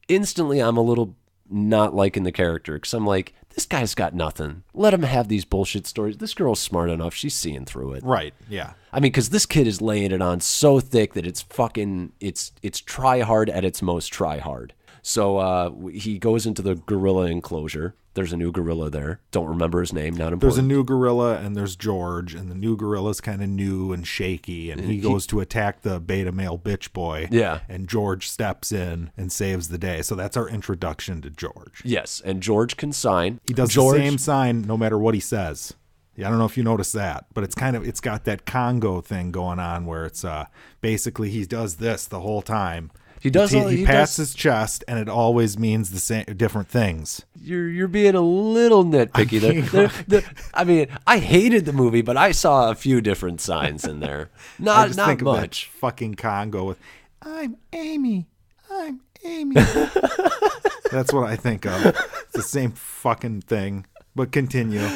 Instantly I'm a little not liking the character, because I'm like, this guy's got nothing. Let him have these bullshit stories. This girl's smart enough. She's seeing through it. Right, yeah. I mean, because this kid is laying it on so thick that it's try hard at its most try hard. So he goes into the gorilla enclosure. There's a new gorilla there. Don't remember his name. Not important. There's a new gorilla, and there's George, and the new gorilla's kind of new and shaky, and he goes to attack the beta male bitch boy. Yeah. And George steps in and saves the day. So that's our introduction to George. Yes, and George can sign. He does the same sign no matter what he says. Yeah, I don't know if you noticed that, but it's got that Congo thing going on where it's basically he does this the whole time. He pats his chest, and it always means the same different things. You're being a little nitpicky there. I mean, I hated the movie, but I saw a few different signs in there. Not think much. Of that fucking Congo with I'm Amy. That's what I think of. It's the same fucking thing. But continue.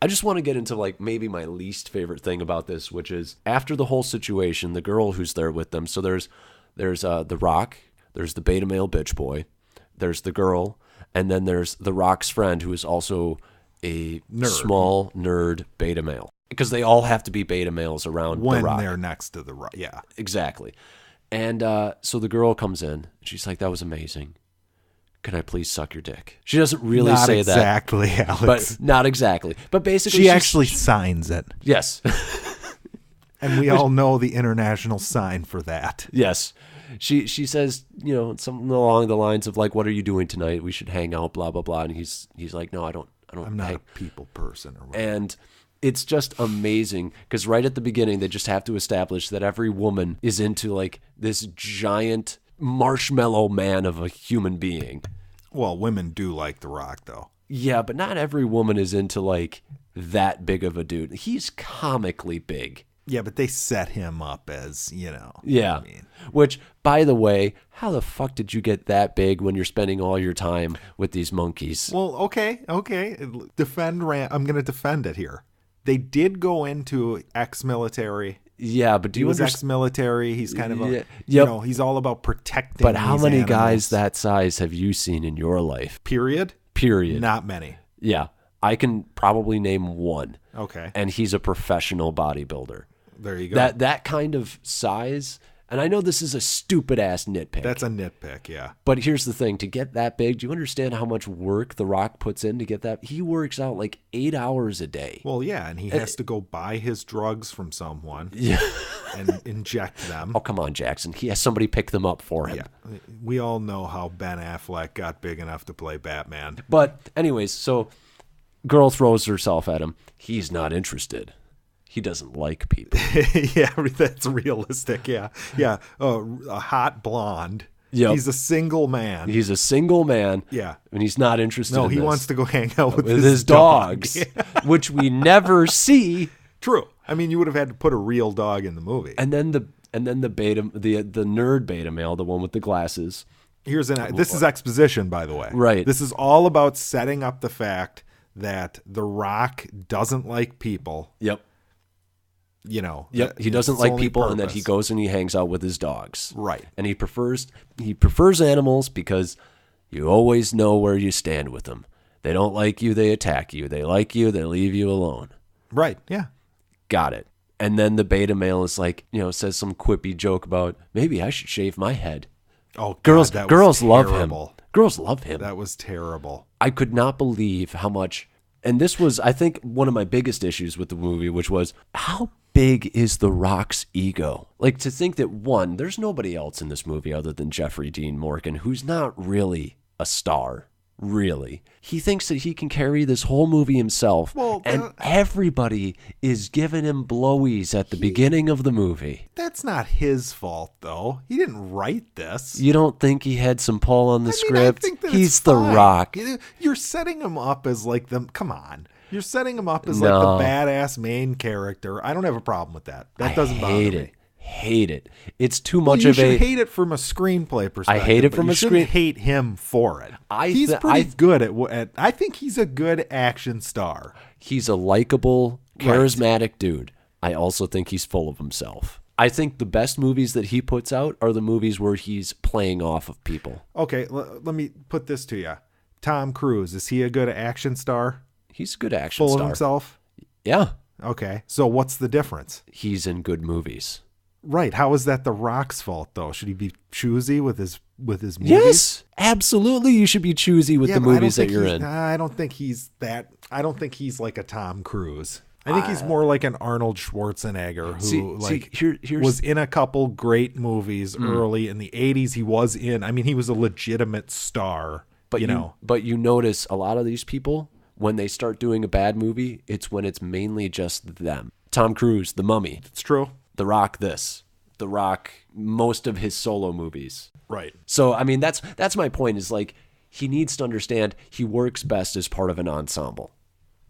I just want to get into like maybe my least favorite thing about this, which is after the whole situation, the girl who's there with them. So there's The Rock, there's the beta male bitch boy, there's the girl, and then there's The Rock's friend, who is also a small nerd beta male. Because they all have to be beta males around The Rock. When they're next to The Rock, yeah. Exactly. And so the girl comes in, and she's like, that was amazing. Can I please suck your dick? She doesn't really say that. Not exactly, Alex. But not exactly. But basically, she actually signs it. Yes. And we all know the international sign for that. Yes. She says, something along the lines of like, what are you doing tonight? We should hang out, blah, blah, blah. And he's like, no, I don't. I'm not a people person or whatever. And it's just amazing because right at the beginning, they just have to establish that every woman is into like this giant marshmallow man of a human being. Well, women do like The Rock, though. Yeah, but not every woman is into like that big of a dude. He's comically big. Yeah, but they set him up as, Yeah. Which, by the way, how the fuck did you get that big when you're spending all your time with these monkeys? Well, okay. I'm going to defend it here. They did go into ex-military. Yeah, but he was ex-military. He's kind of he's all about protecting. But how many guys that size have you seen in your life? Period. Not many. Yeah, I can probably name one. Okay. And he's a professional bodybuilder. There you go. That kind of size, and I know this is a stupid ass nitpick. That's a nitpick, yeah. But here's the thing: to get that big, do you understand how much work The Rock puts in to get that? He works out like 8 hours a day. Well, yeah, and he has to go buy his drugs from someone, and inject them. Oh, come on, Jackson! He has somebody pick them up for him. Yeah, we all know how Ben Affleck got big enough to play Batman. But anyways, so girl throws herself at him. He's not interested. He doesn't like people. Yeah, that's realistic. Yeah. A hot blonde. Yep. He's a single man. Yeah. And he's not interested No, in he this. wants to go hang out with his dogs, which we never see. True. I mean, you would have had to put a real dog in the movie. And then the nerd beta male, the one with the glasses. This is exposition, by the way. Right. This is all about setting up the fact that The Rock doesn't like people. Yep. Yep. He doesn't like people, and then he goes and he hangs out with his dogs. Right. And he prefers animals because you always know where you stand with them. They don't like you, they attack you. They like you, they leave you alone. Right. Yeah. Got it. And then the beta male is like, says some quippy joke about maybe I should shave my head. Oh, God, girls love him. Terrible. Girls love him. That was terrible. I could not believe how much. And this was, I think, one of my biggest issues with the movie, which was how big is The Rock's ego? Like, to think that, one, there's nobody else in this movie other than Jeffrey Dean Morgan, who's not really a star. really. He thinks that he can carry this whole movie himself, and everybody is giving him blowies at the beginning of the movie. That's not his fault, though. He didn't write this. You don't think he had some pull on the script? I think that He's the fine. Rock. You're setting him up as like the... Come on. You're setting him up as like the badass main character. I don't have a problem with that. That doesn't bother me. Hate it. It's too much you of should hate it from a screenplay perspective. I hate it from a screen. Hate him for it. He's pretty good at. I think he's a good action star. He's a likable, charismatic dude. I also think he's full of himself. I think the best movies that he puts out are the movies where he's playing off of people. Okay, let me put this to you. Tom Cruise, is he a good action star? He's a good action star. Full of himself? Yeah. Okay, so what's the difference? He's in good movies. Right. How is that The Rock's fault, though? Should he be choosy with his movies? Yes, absolutely. You should be choosy with the movies that you're in. I don't think he's that. I don't think he's like a Tom Cruise. I think he's more like an Arnold Schwarzenegger who was in a couple great movies early in the 80s. He was in. I mean, he was a legitimate star. But you notice a lot of these people, when they start doing a bad movie, it's when it's mainly just them. Tom Cruise, The Mummy. It's true. The Rock, The Rock, most of his solo movies. Right. So, I mean, that's my point, is like, he needs to understand he works best as part of an ensemble.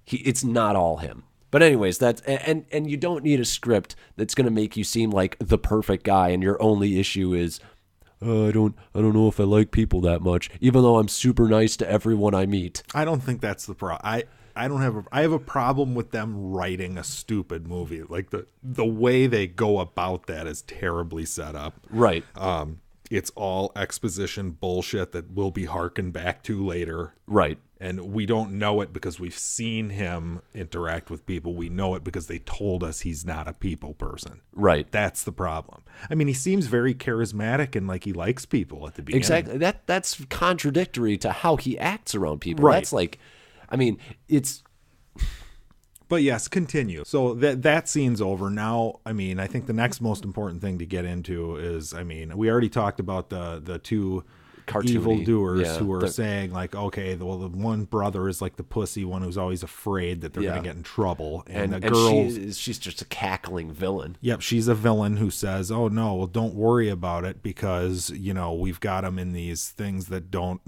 It's not all him. But anyways, and you don't need a script that's going to make you seem like the perfect guy, and your only issue is, I don't know if I like people that much, even though I'm super nice to everyone I meet. I don't think that's the problem. I have a problem with them writing a stupid movie. Like the way they go about that is terribly set up. Right. It's all exposition bullshit that we'll be harkened back to later. Right. And we don't know it because we've seen him interact with people. We know it because they told us he's not a people person. Right. That's the problem. I mean, he seems very charismatic and like he likes people at the beginning. Exactly. That's contradictory to how he acts around people. Right. That's like, I mean, it's... But yes, continue. So that scene's over. Now, I mean, I think the next most important thing to get into is, I mean, we already talked about the two evildoers who are saying like, okay, well, the one brother is like the pussy one who's always afraid that they're going to get in trouble. And the girl, she's just a cackling villain. Yep. She's a villain who says, oh no, well, don't worry about it because, we've got them in these things that don't,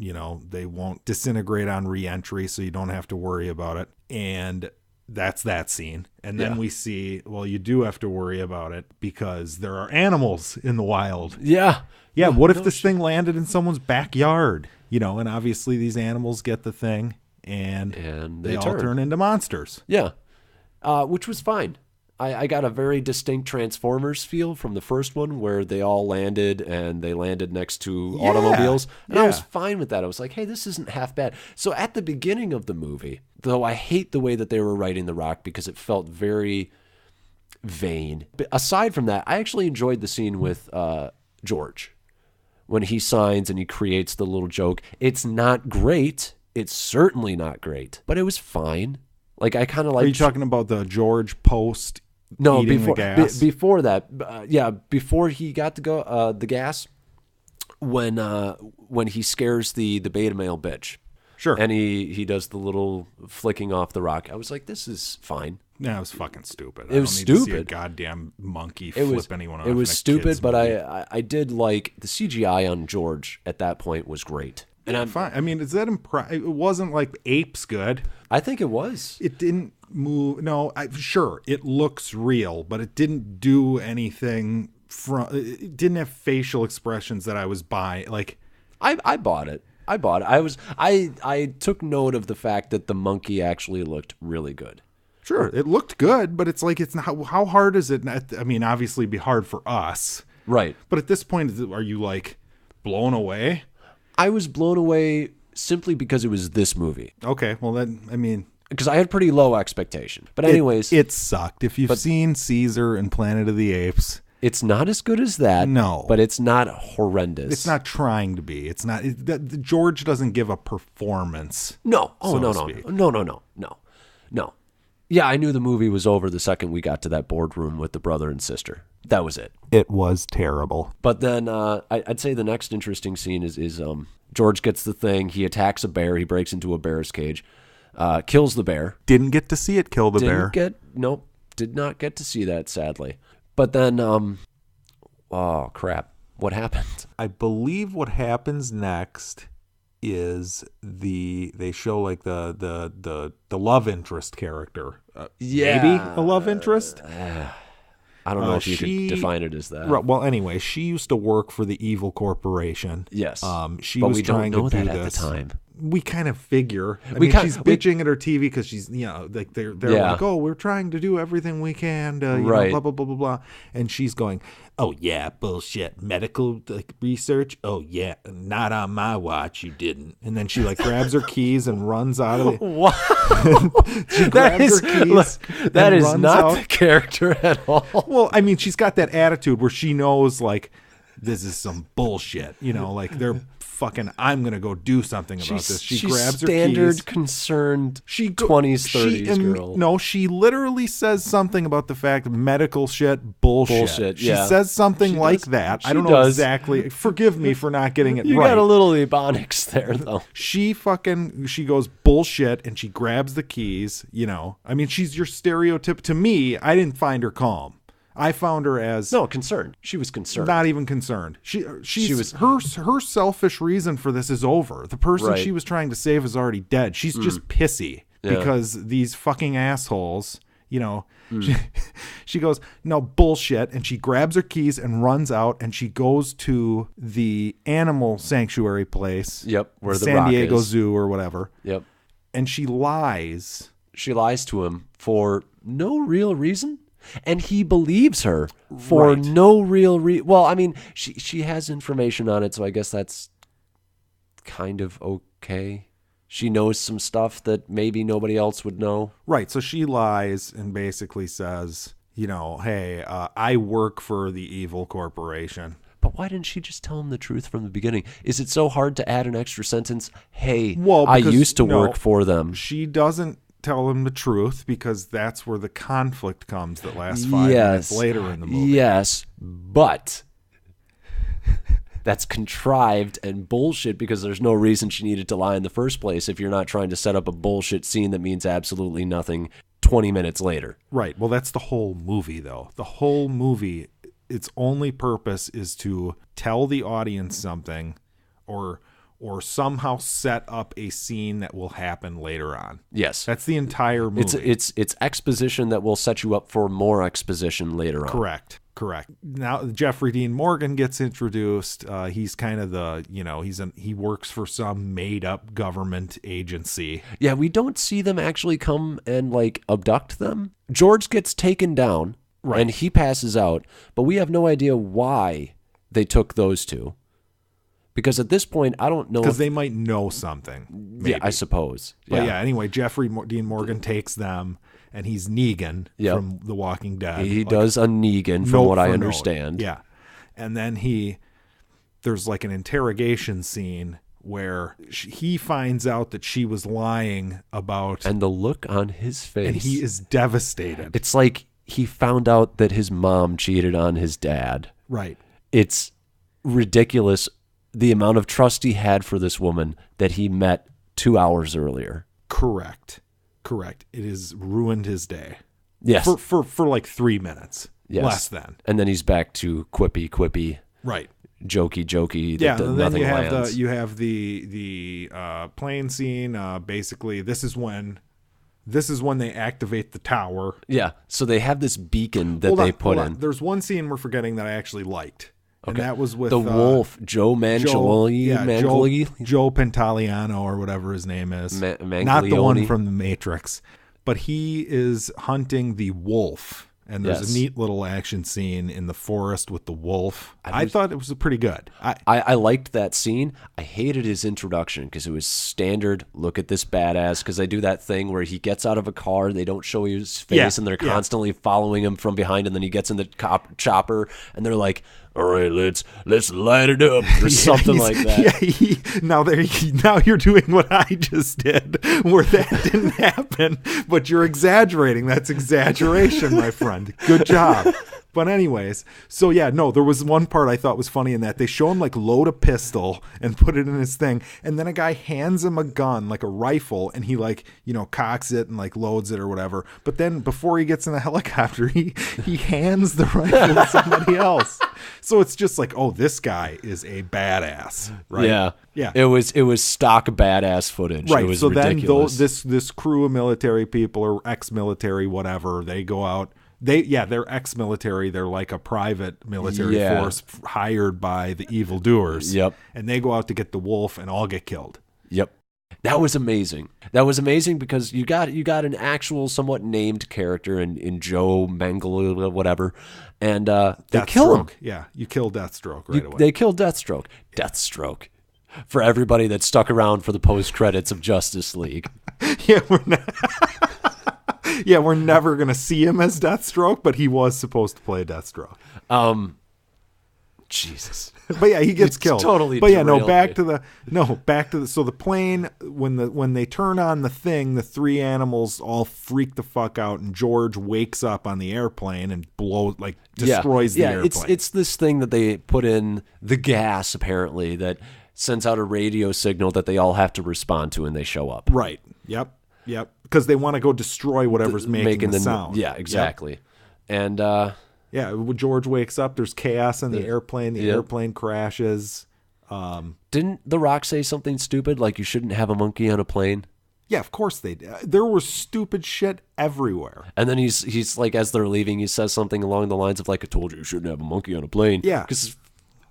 they won't disintegrate on re-entry. So you don't have to worry about it. And that's that scene. And then we see, well, you do have to worry about it because there are animals in the wild. Yeah. Yeah. What if this thing landed in someone's backyard? And obviously these animals get the thing and they all turn into monsters. Yeah. Which was fine. I got a very distinct Transformers feel from the first one where they all landed and they landed next to automobiles. And I was fine with that. I was like, hey, this isn't half bad. So at the beginning of the movie, though I hate the way that they were writing The Rock because it felt very vain. But aside from that, I actually enjoyed the scene with George when he signs and he creates the little joke. It's not great. It's certainly not great, but it was fine. Like I kind of like. Are you talking about the George post? No, before that. Before he got to go the gas, when he scares the beta male bitch. Sure. And he does the little flicking off the rock. I was like, this is fine. Yeah, it was fucking stupid. It was stupid. To see a goddamn monkey flip anyone off. It was stupid, but I did like the CGI on George at that point was great. And I'm fine. I mean, is that it wasn't like apes good. I think it was. It didn't move. No, sure, it looks real, but it didn't do anything it didn't have facial expressions that I was buying. Like I bought it. I took note of the fact that the monkey actually looked really good. Sure, it looked good, but it's like, it's not, how hard is it? I mean, obviously it'd be hard for us. Right. But at this point, are you like blown away? I was blown away simply because it was this movie. Okay, well then, I mean... Because I had pretty low expectation. But anyways... It sucked. If you've seen Caesar and Planet of the Apes... It's not as good as that. No. But it's not horrendous. It's not trying to be. It's not... George doesn't give a performance. No. Oh, no. Yeah, I knew the movie was over the second we got to that boardroom with the brother and sister. That was it. It was terrible. But then I'd say the next interesting scene is George gets the thing. He attacks a bear. He breaks into a bear's cage, kills the bear. Didn't get to see it kill the bear. Nope, did not get to see that, sadly. But then, oh crap, what happened? I believe what happens next is they show like the love interest character. Maybe a love interest. I don't know if you could define it as that. Right, well, anyway, she used to work for the evil corporation. Yes, she but was we trying don't know to do that this. At the time. We kind of figure. I mean, she's bitching at her TV because she's, like they're like, oh, we're trying to do everything we can to, right. Blah, blah, blah, blah, blah. And she's going, oh, yeah, bullshit. Medical research? Oh, yeah, not on my watch, you didn't. And then she grabs her keys and runs out of it. What? She grabs her keys. That is not the character at all. Well, I mean, she's got that attitude where she knows, this is some bullshit. They're fucking, I'm going to go do something about this. She grabs her keys. Standard concerned 20s, 30s girl. No, she literally says something about the fact medical shit, bullshit. She says something that. I don't know exactly. Forgive me for not getting it right. You got a little ebonics there, though. She goes bullshit and she grabs the keys, I mean, she's your stereotype. To me, I didn't find her calm. I found her as concerned. She was concerned. Not even concerned. She was her selfish reason for this is over. The person she was trying to save is already dead. She's just pissy because these fucking assholes. She goes, no, bullshit, and she grabs her keys and runs out, and she goes to the animal sanctuary place. Yep, where the San Diego Zoo or whatever. Yep, and she lies. She lies to him for no real reason. And he believes her for no real reason. Well, I mean, she has information on it, so I guess that's kind of okay. She knows some stuff that maybe nobody else would know. Right, so she lies and basically says, hey, I work for the evil corporation. But why didn't she just tell him the truth from the beginning? Is it so hard to add an extra sentence? Hey, I used to work for them. She doesn't tell him the truth because that's where the conflict comes that lasts 5 minutes later in the movie. Yes, but that's contrived and bullshit because there's no reason she needed to lie in the first place if you're not trying to set up a bullshit scene that means absolutely nothing 20 minutes later. Right. Well, that's the whole movie, though. The whole movie, its only purpose is to tell the audience something or somehow set up a scene that will happen later on. Yes. That's the entire movie. It's exposition that will set you up for more exposition later on. Correct. Now Jeffrey Dean Morgan gets introduced. He's kind of he works for some made up government agency. Yeah, we don't see them actually come and abduct them. George gets taken down and he passes out, but we have no idea why they took those two. Because at this point, I don't know. Because they might know something. Maybe. Yeah, I suppose. But anyway, Jeffrey Dean Morgan takes them, and he's Negan from The Walking Dead. He does a Negan, from what I understand. Yeah. And then there's an interrogation scene where he finds out that she was lying about. And the look on his face. And he is devastated. It's like he found out that his mom cheated on his dad. Right. It's ridiculous. The amount of trust he had for this woman that he met 2 hours earlier. Correct. It has ruined his day. Yes. For 3 minutes. Yes. Less than. And then he's back to quippy. Right. Jokey. Yeah. And then lands. you have the plane scene. Basically, this is when they activate the tower. Yeah. So they have this beacon that they put in. There's one scene we're forgetting that I actually liked. And that was with the wolf, Joe Manganiello. Joe Pantoliano or whatever his name is. Not the one from The Matrix. But he is hunting the wolf. And there's a neat little action scene in the forest with the wolf. I thought it was pretty good. I liked that scene. I hated his introduction because it was standard, look at this badass, because they do that thing where he gets out of a car, they don't show his face, and they're constantly following him from behind, and then he gets in the chopper, and they're like, all right, let's light it up or something like that. Now you're doing what I just did, where that didn't happen, but you're exaggerating. That's exaggeration, my friend. Good job. But anyways, so yeah, no, there was one part I thought was funny in that they show him like load a pistol and put it in his thing, and then a guy hands him a gun, like a rifle, and he like, cocks it and like loads it or whatever. But then before he gets in the helicopter, he hands the rifle to somebody else. So it's just like, oh, this guy is a badass, right? Yeah. Yeah. It was stock badass footage. Right. It was so ridiculous. then this crew of military people or ex-military, whatever, they go out. They're ex-military. They're like a private military force hired by the evildoers. Yep. And they go out to get the wolf and all get killed. Yep. That was amazing. That was amazing because you got an actual somewhat named character in Joe Mengele or whatever, and they kill him. Yeah, you kill Deathstroke right away. They kill Deathstroke. Deathstroke. For everybody that stuck around for the post credits of Justice League. Yeah, we're never gonna see him as Deathstroke, but he was supposed to play Deathstroke. Jesus. But yeah, he gets killed. Totally. But yeah, back to the so the plane, when they turn on the thing, the three animals all freak the fuck out, and George wakes up on the airplane and destroys the airplane. It's this thing that they put in the gas apparently that sends out a radio signal that they all have to respond to, and they show up. Right. Yep. Because they want to go destroy whatever's making the sound. Yeah, exactly. Yep. And when George wakes up, there's chaos in the airplane. The airplane crashes. Didn't The Rock say something stupid like you shouldn't have a monkey on a plane? Yeah, of course they did. There was stupid shit everywhere. And then he's like, as they're leaving, he says something along the lines of like, I told you shouldn't have a monkey on a plane. Yeah. Because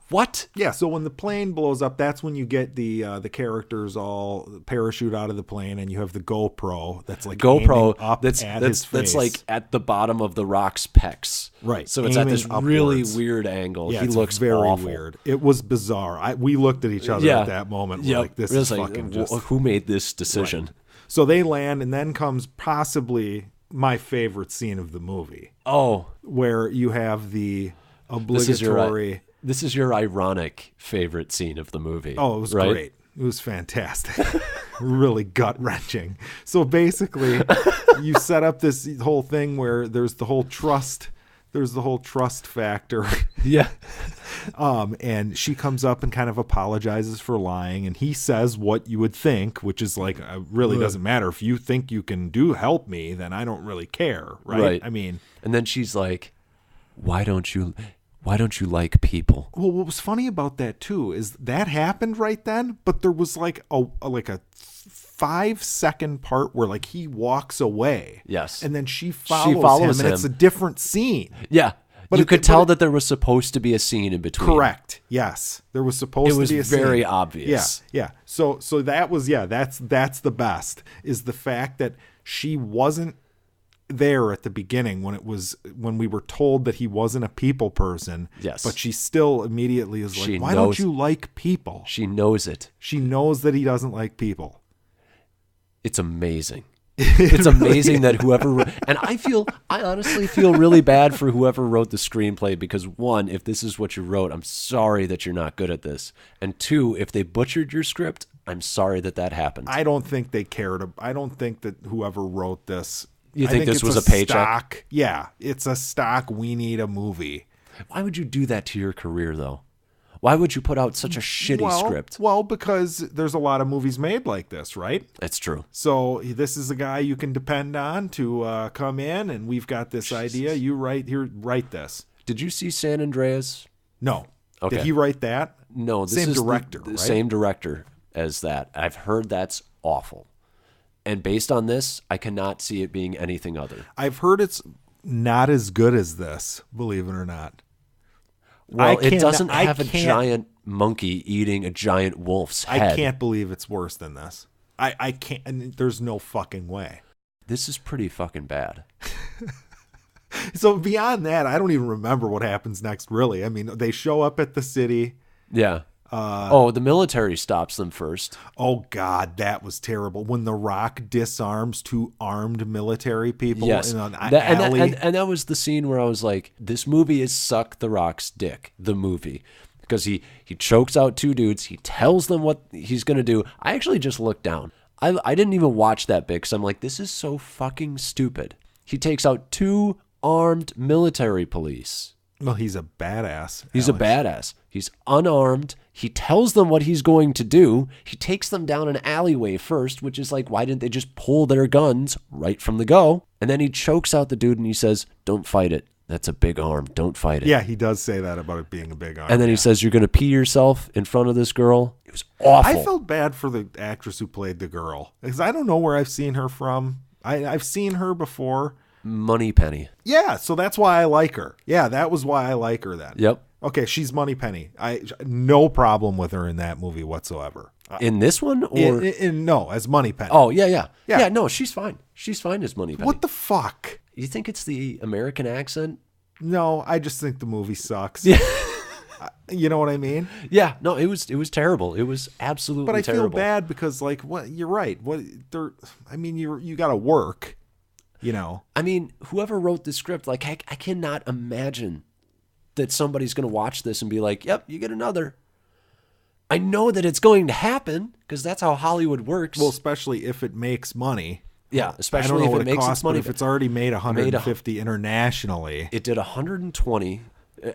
what? Yeah, so when the plane blows up, that's when you get the characters all parachute out of the plane, and you have the GoPro that's like up at his face. That's like at the bottom of the Rock's pecs. Right. So it's at this really weird angle. Yeah, he looks very awful. Weird. It was bizarre. We looked at each other at that moment. We're like, this is fucking just... Who made this decision? Right. So they land, and then comes possibly my favorite scene of the movie. Oh. Where you have the obligatory... This is your ironic favorite scene of the movie. Oh, it was right? great. It was fantastic. Really gut-wrenching. So basically, you set up this whole thing where there's the whole trust factor. Yeah. And she comes up and kind of apologizes for lying, and he says what you would think, which is like, it really doesn't matter. If you think you can help me, then I don't really care, right? I mean, and then she's like, why don't you like people? Well, what was funny about that too is that happened right then, but there was like a 5-second part where like he walks away. Yes. And then she follows him, and it's a different scene. Yeah. But you could tell that there was supposed to be a scene in between. Correct. Yes. There was supposed to be a scene. It was very obvious. Yeah. So that was, that's the best, is the fact that she wasn't there at the beginning when we were told that he wasn't a people person. Yes. But she still immediately is like, why don't you like people? She knows it. She knows that he doesn't like people. It's amazing. It's amazing that whoever, and I honestly feel really bad for whoever wrote the screenplay, because one, if this is what you wrote, I'm sorry that you're not good at this. And two, if they butchered your script, I'm sorry that happened. I don't think they cared. I don't think that whoever wrote this, you think this was a paycheck? Stock, yeah, it's a stock. We need a movie. Why would you do that to your career, though? Why would you put out such a shitty script? Well, because there's a lot of movies made like this, right? That's true. So this is a guy you can depend on to come in, and we've got this idea. You write this. Did you see San Andreas? No. Okay. Did he write that? No. Same director, the right? Same director as that. I've heard that's awful. And based on this, I cannot see it being anything other. I've heard it's not as good as this, believe it or not. Well, it doesn't have a giant monkey eating a giant wolf's head. I can't believe it's worse than this. I can't, and there's no fucking way. This is pretty fucking bad. So beyond that, I don't even remember what happens next, really. I mean, they show up at the city. Yeah. The military stops them first. Oh, God, that was terrible. When The Rock disarms two armed military people Yes. in an And alley. that was the scene where I was like, this movie is Suck the Rock's dick, the movie. Because he chokes out two dudes. He tells them what he's going to do. I actually just looked down. I didn't even watch that bit because I'm like, this is so fucking stupid. He takes out two armed military police. Well, he's a badass. He's a badass. He's unarmed. He tells them what he's going to do. He takes them down an alleyway first, which is like, why didn't they just pull their guns right from the go? And then he chokes out the dude and he says, don't fight it. That's a big arm. Don't fight it. Yeah, he does say that about it being a big arm. And then he says, you're going to pee yourself in front of this girl. It was awful. I felt bad for the actress who played the girl because I don't know where I've seen her from. I've seen her before. Moneypenny. Yeah, so that's why I like her. Yeah, that was why I like her then. Yep. Okay, she's Moneypenny. No problem with her in that movie whatsoever. In this one? Or No, as Moneypenny. Oh, yeah. Yeah. Yeah, no, she's fine. She's fine as Moneypenny. What the fuck? You think it's the American accent? No, I just think the movie sucks. Yeah. You know what I mean? Yeah, no, it was terrible. It was absolutely But I terrible. feel bad because, like, what? You're right. You got to work. You know. I mean, whoever wrote the script, like, I cannot imagine that somebody's going to watch this and be like, yep, you get another. I know that it's going to happen because that's how Hollywood works. Well, especially if it makes money. Yeah, I don't especially know if what it makes costs, its money. but if it's already made 150 internationally. It did 120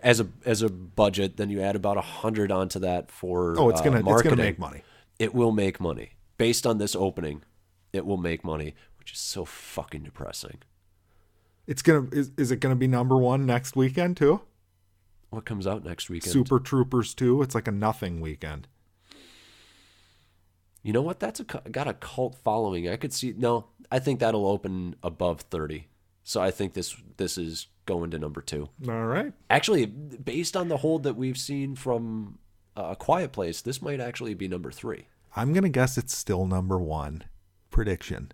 as a budget. Then you add about 100 onto that for Oh, it's gonna marketing. make money. It will make money based on this opening. It will make money, which is so fucking depressing. It's gonna is it gonna be number one next weekend too? What comes out next weekend? Super Troopers 2. It's like a nothing weekend. You know what? That's got a cult following. I could see. No, I think that'll open above 30. So I think this is going to number 2. All right. Actually, based on the hold that we've seen from A Quiet Place, this might actually be number 3. I'm gonna guess it's still number 1. Prediction.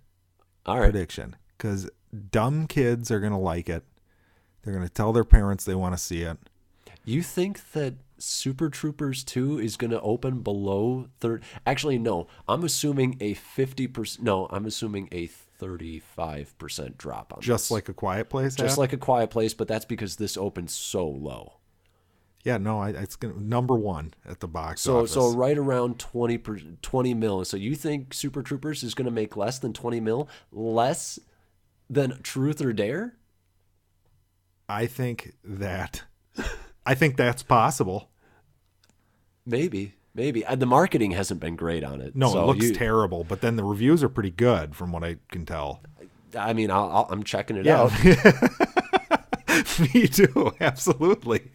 All right. Prediction. Because dumb kids are gonna like it. They're gonna tell their parents they want to see it. You think that Super Troopers 2 is going to open below 30? Actually, no. I'm assuming a 50%. No, I'm assuming a 35% drop on Just this. like A Quiet Place. Just had? like A Quiet Place, but that's because this opened so low. Yeah, no, it's gonna number 1 at the box So office. so right around 20 mil. So you think Super Troopers is going to make less than 20 mil? Less than Truth or Dare? I think that's possible. Maybe. The marketing hasn't been great on it. No, so it looks terrible, but then the reviews are pretty good from what I can tell. I mean, I'm checking it out. Me too, absolutely.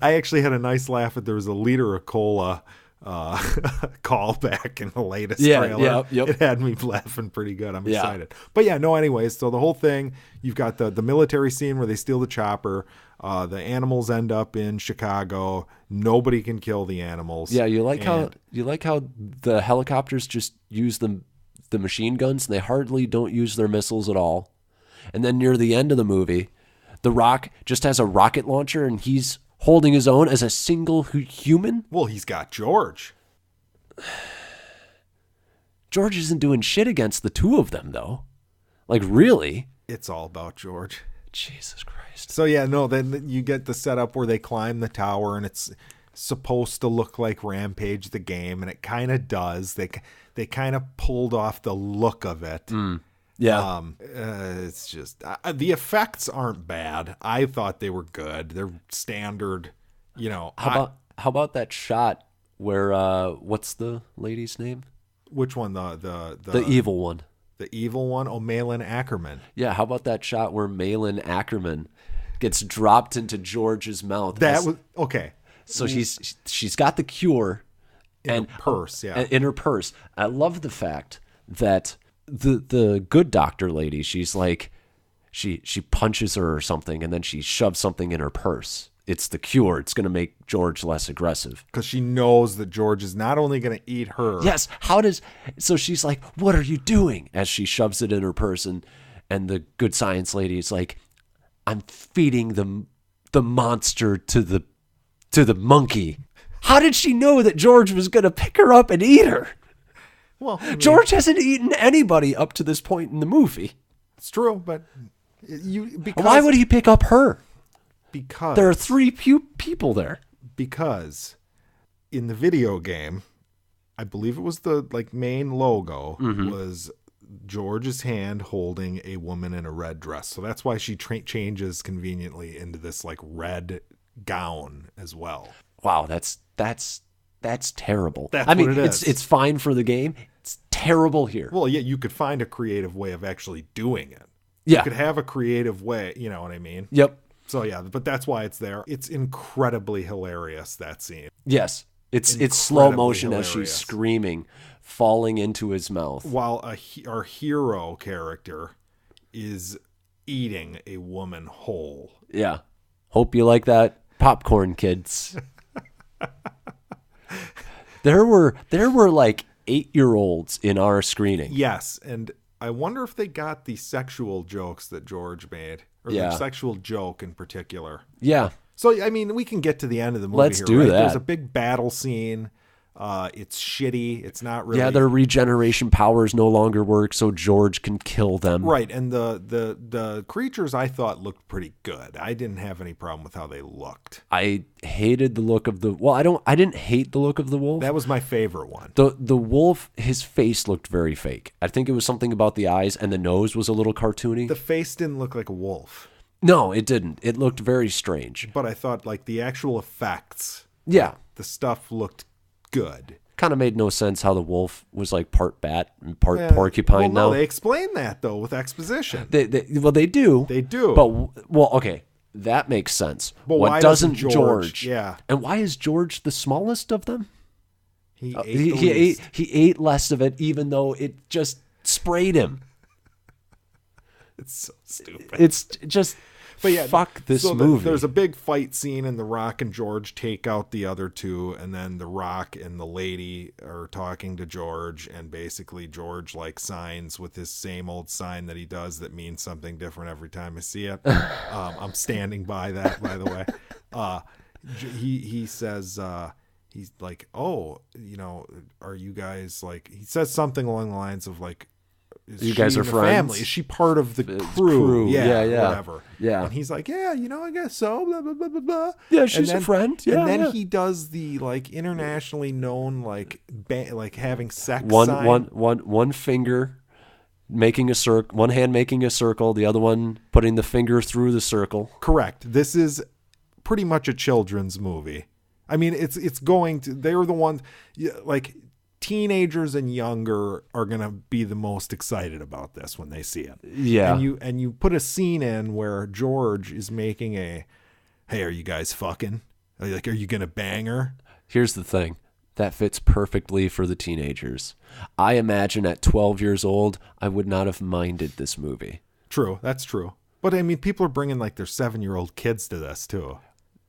I actually had a nice laugh at there was a liter of cola callback in the latest trailer. Yep. It had me laughing pretty good. I'm excited. But yeah, no, anyways, so the whole thing, you've got the military scene where they steal the chopper. The animals end up in Chicago. Nobody can kill the animals. Yeah, you like how the helicopters just use the machine guns and they hardly don't use their missiles at all. And then near the end of the movie, The Rock just has a rocket launcher and he's holding his own as a single human. Well, he's got George. George isn't doing shit against the two of them though. Like really? It's all about George. Jesus Christ. So yeah, no, then you get the setup where they climb the tower and it's supposed to look like Rampage the game, and it kind of does. They kind of pulled off the look of it. Yeah. It's just the effects aren't bad. I thought they were good. They're standard, you know. How about that shot where what's the lady's name? Which one? The evil one. The evil one? Oh, Malin Ackerman. Yeah, how about that shot where Malin Ackerman gets dropped into George's mouth? That was okay. So she's got the cure in her purse, yeah. In her purse. I love the fact that the good doctor lady, she's like she punches her or something and then she shoves something in her purse. It's the cure. It's going to make George less aggressive. Because she knows that George is not only going to eat her. Yes. So she's like, what are you doing? As she shoves it in her purse. And the good science lady is like, I'm feeding the monster to the monkey. How did she know that George was going to pick her up and eat her? Well, I mean, George hasn't eaten anybody up to this point in the movie. it's true, but Why would he pick up her? Because There are 3 people there. Because in the video game, I believe it was the main logo was George's hand holding a woman in a red dress. So that's why she changes conveniently into this red gown as well. Wow, that's terrible. That's I mean, what it is. it's fine for the game. It's terrible here. Well, yeah, you could find a creative way of actually doing it. Yeah. You could have a creative way, you know what I mean? Yep. So yeah, but that's why it's there. It's incredibly hilarious, that scene. Yes. It's slow Incredibly motion as she's hilarious. screaming, falling into his mouth. While our hero character is eating a woman whole. Yeah. Hope you like that popcorn, kids. There were 8-year-olds in our screening. Yes, and I wonder if they got the sexual jokes that George made, or Yeah. the sexual joke in particular. Yeah. So, I mean, we can get to the end of the movie. Let's here, do right? that. There's a big battle scene. It's shitty. It's not really. Yeah, their regeneration powers no longer work, so George can kill them. Right, and the creatures I thought looked pretty good. I didn't have any problem with how they looked. I hated the look of the... Well, I didn't hate the look of the wolf. That was my favorite one. The wolf, his face looked very fake. I think it was something about the eyes, and the nose was a little cartoony. The face didn't look like a wolf. No, it didn't. It looked very strange. But I thought, the actual effects, Yeah. the stuff looked good. Kind of made no sense how the wolf was part bat and part porcupine well, no, now. they explain that, though, with exposition. They do. They do. But, okay, that makes sense. But what why doesn't doesn't George? Yeah. And why is George the smallest of them? He He ate less of it, even though it just sprayed him. It's so stupid. It's just... But yeah, fuck this movie. There's a big fight scene, and The Rock and George take out the other two, and then The Rock and the lady are talking to George, and basically George signs with his same old sign that he does that means something different every time I see it. I'm standing by that, by the way. He says he's like, oh, are you guys he says something along the lines of is you guys she are in the friends? family? Is she part of the crew? Yeah. Whatever. Yeah. And he's like, yeah, I guess so. Blah blah blah blah blah. Yeah, she's a friend. Yeah, and then yeah. he does the internationally known having sex sign. One finger making a circle, one hand making a circle, the other one putting the finger through the circle. Correct. This is pretty much a children's movie. I mean, it's going to. They're the ones teenagers and younger are going to be the most excited about this when they see it. Yeah. And you put a scene in where George is making hey, are you guys fucking? Are you going to bang her? Here's the thing. That fits perfectly for the teenagers. I imagine at 12 years old, I would not have minded this movie. True. That's true. But I mean, people are bringing their 7-year-old kids to this too.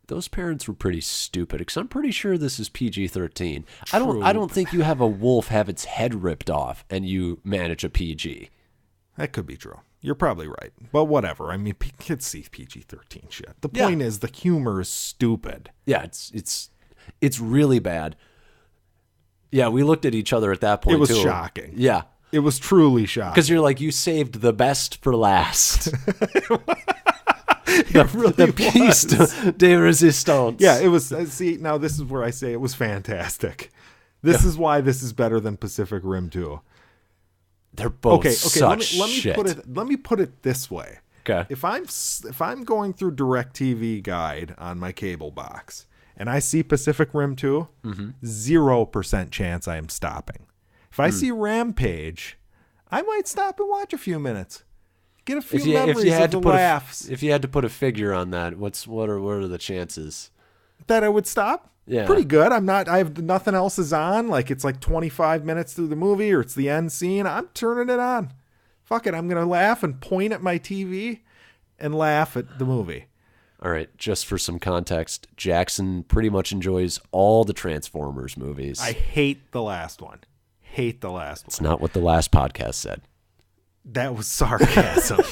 Those parents were pretty stupid, because I'm pretty sure this is PG-13. True. I don't think you have a wolf have its head ripped off and you manage a PG. That could be true. You're probably right. But whatever. I mean, kids see PG-13 shit. The point is the humor is stupid. Yeah, it's really bad. Yeah, we looked at each other at that point, It was too. shocking. Yeah. It was truly shocking. Because you're you saved the best for last. really the piece de resistance. Yeah, it was. See, now this is where I say it was fantastic. This is why this is better than Pacific Rim 2. They're both okay. such Let me shit. Let me put it this way. Okay. If I'm going through DirecTV Guide on my cable box and I see Pacific Rim 2, 0% chance I am stopping. If I see Rampage, I might stop and watch a few minutes. Get a few memories of the laughs. If you had to put a figure on that, what are the chances that I would stop? Yeah. Pretty good. I have nothing else is on. It's 25 minutes through the movie or it's the end scene. I'm turning it on. Fuck it. I'm going to laugh and point at my TV and laugh at the movie. All right. Just for some context, Jackson pretty much enjoys all the Transformers movies. I hate the last one. It's not what the last podcast said. That was sarcasm.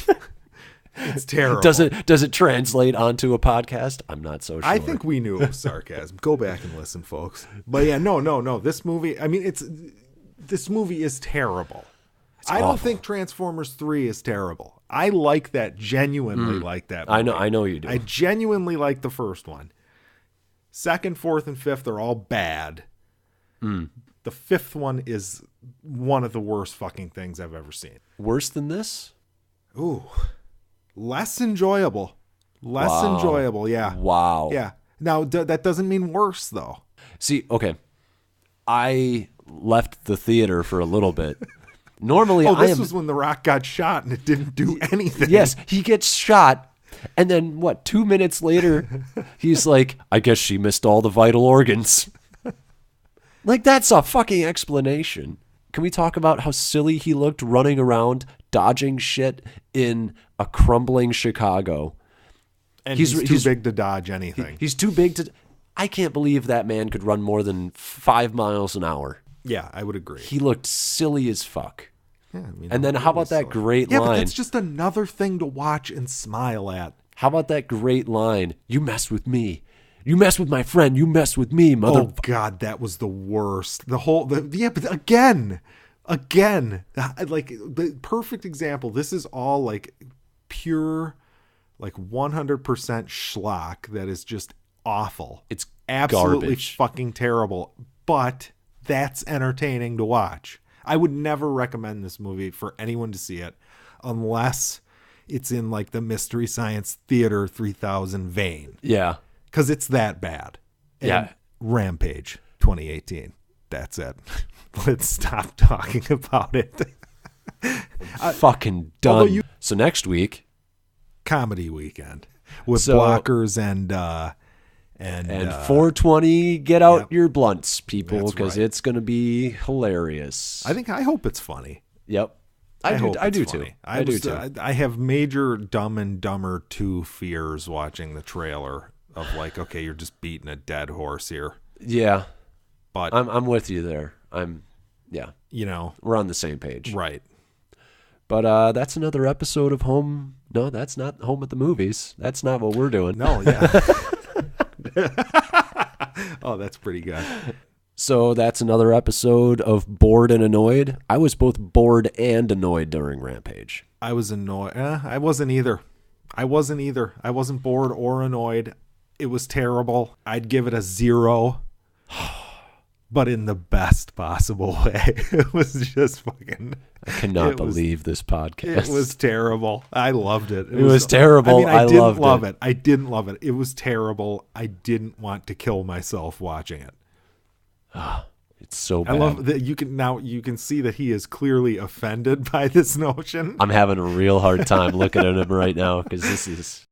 It's terrible. Does it translate onto a podcast? I'm not so sure. I think we knew it was sarcasm. Go back and listen, folks. But yeah, no. This movie, I mean, this movie is terrible. I don't think Transformers 3 is terrible. I like that, genuinely like that movie. I know you do. I genuinely like the first one. Second, fourth, and fifth are all bad. The fifth one is one of the worst fucking things I've ever seen. Worse than this? Ooh. Less enjoyable. Yeah. Wow. Yeah. Now, that doesn't mean worse, though. See, okay. I left the theater for a little bit. Normally, this was when The Rock got shot and it didn't do anything. Yes, he gets shot, and then 2 minutes later, he's like, I guess she missed all the vital organs. Like, that's a fucking explanation. Can we talk about how silly he looked running around, dodging shit in a crumbling Chicago? And he's too big to dodge anything. He's too big to... I can't believe that man could run more than 5 miles an hour. Yeah, I would agree. He looked silly as fuck. Yeah, I mean, and then how about that great line? Yeah, but that's just another thing to watch and smile at. How about that great line? You mess with me. You mess with my friend. You mess with me, mother. Oh, God, that was the worst. But again, like the perfect example. This is all like pure, like 100% schlock that is just awful. It's absolutely garbage. Fucking terrible. But that's entertaining to watch. I would never recommend this movie for anyone to see it unless it's in like the Mystery Science Theater 3000 vein. Yeah. Because it's that bad. And yeah. Rampage 2018. That's it. Let's stop talking about it. Fucking done. So next week. Comedy weekend. With blockers and 420, get out your blunts, people, because right. it's going to be hilarious. I hope it's funny. Yep. I do too. I have major Dumb and Dumber 2 fears watching the trailer of like, okay, you're just beating a dead horse here. Yeah. But I'm with you there. You know, we're on the same page. Right. But that's another episode of Home. No, that's not Home at the Movies. That's not what we're doing. No, yeah. Oh, that's pretty good. So that's another episode of Bored and Annoyed. I was both bored and annoyed during Rampage. I was annoyed. I wasn't either. I wasn't bored or annoyed. It was terrible. I'd give it a 0, but in the best possible way. It was just fucking... I cannot believe this podcast. It was terrible. I loved it. It was terrible. I mean, I didn't loved love it. I didn't love it. It was terrible. I didn't want to kill myself watching it. It's so bad. I love that you can see that he is clearly offended by this notion. I'm having a real hard time looking at him right now because this is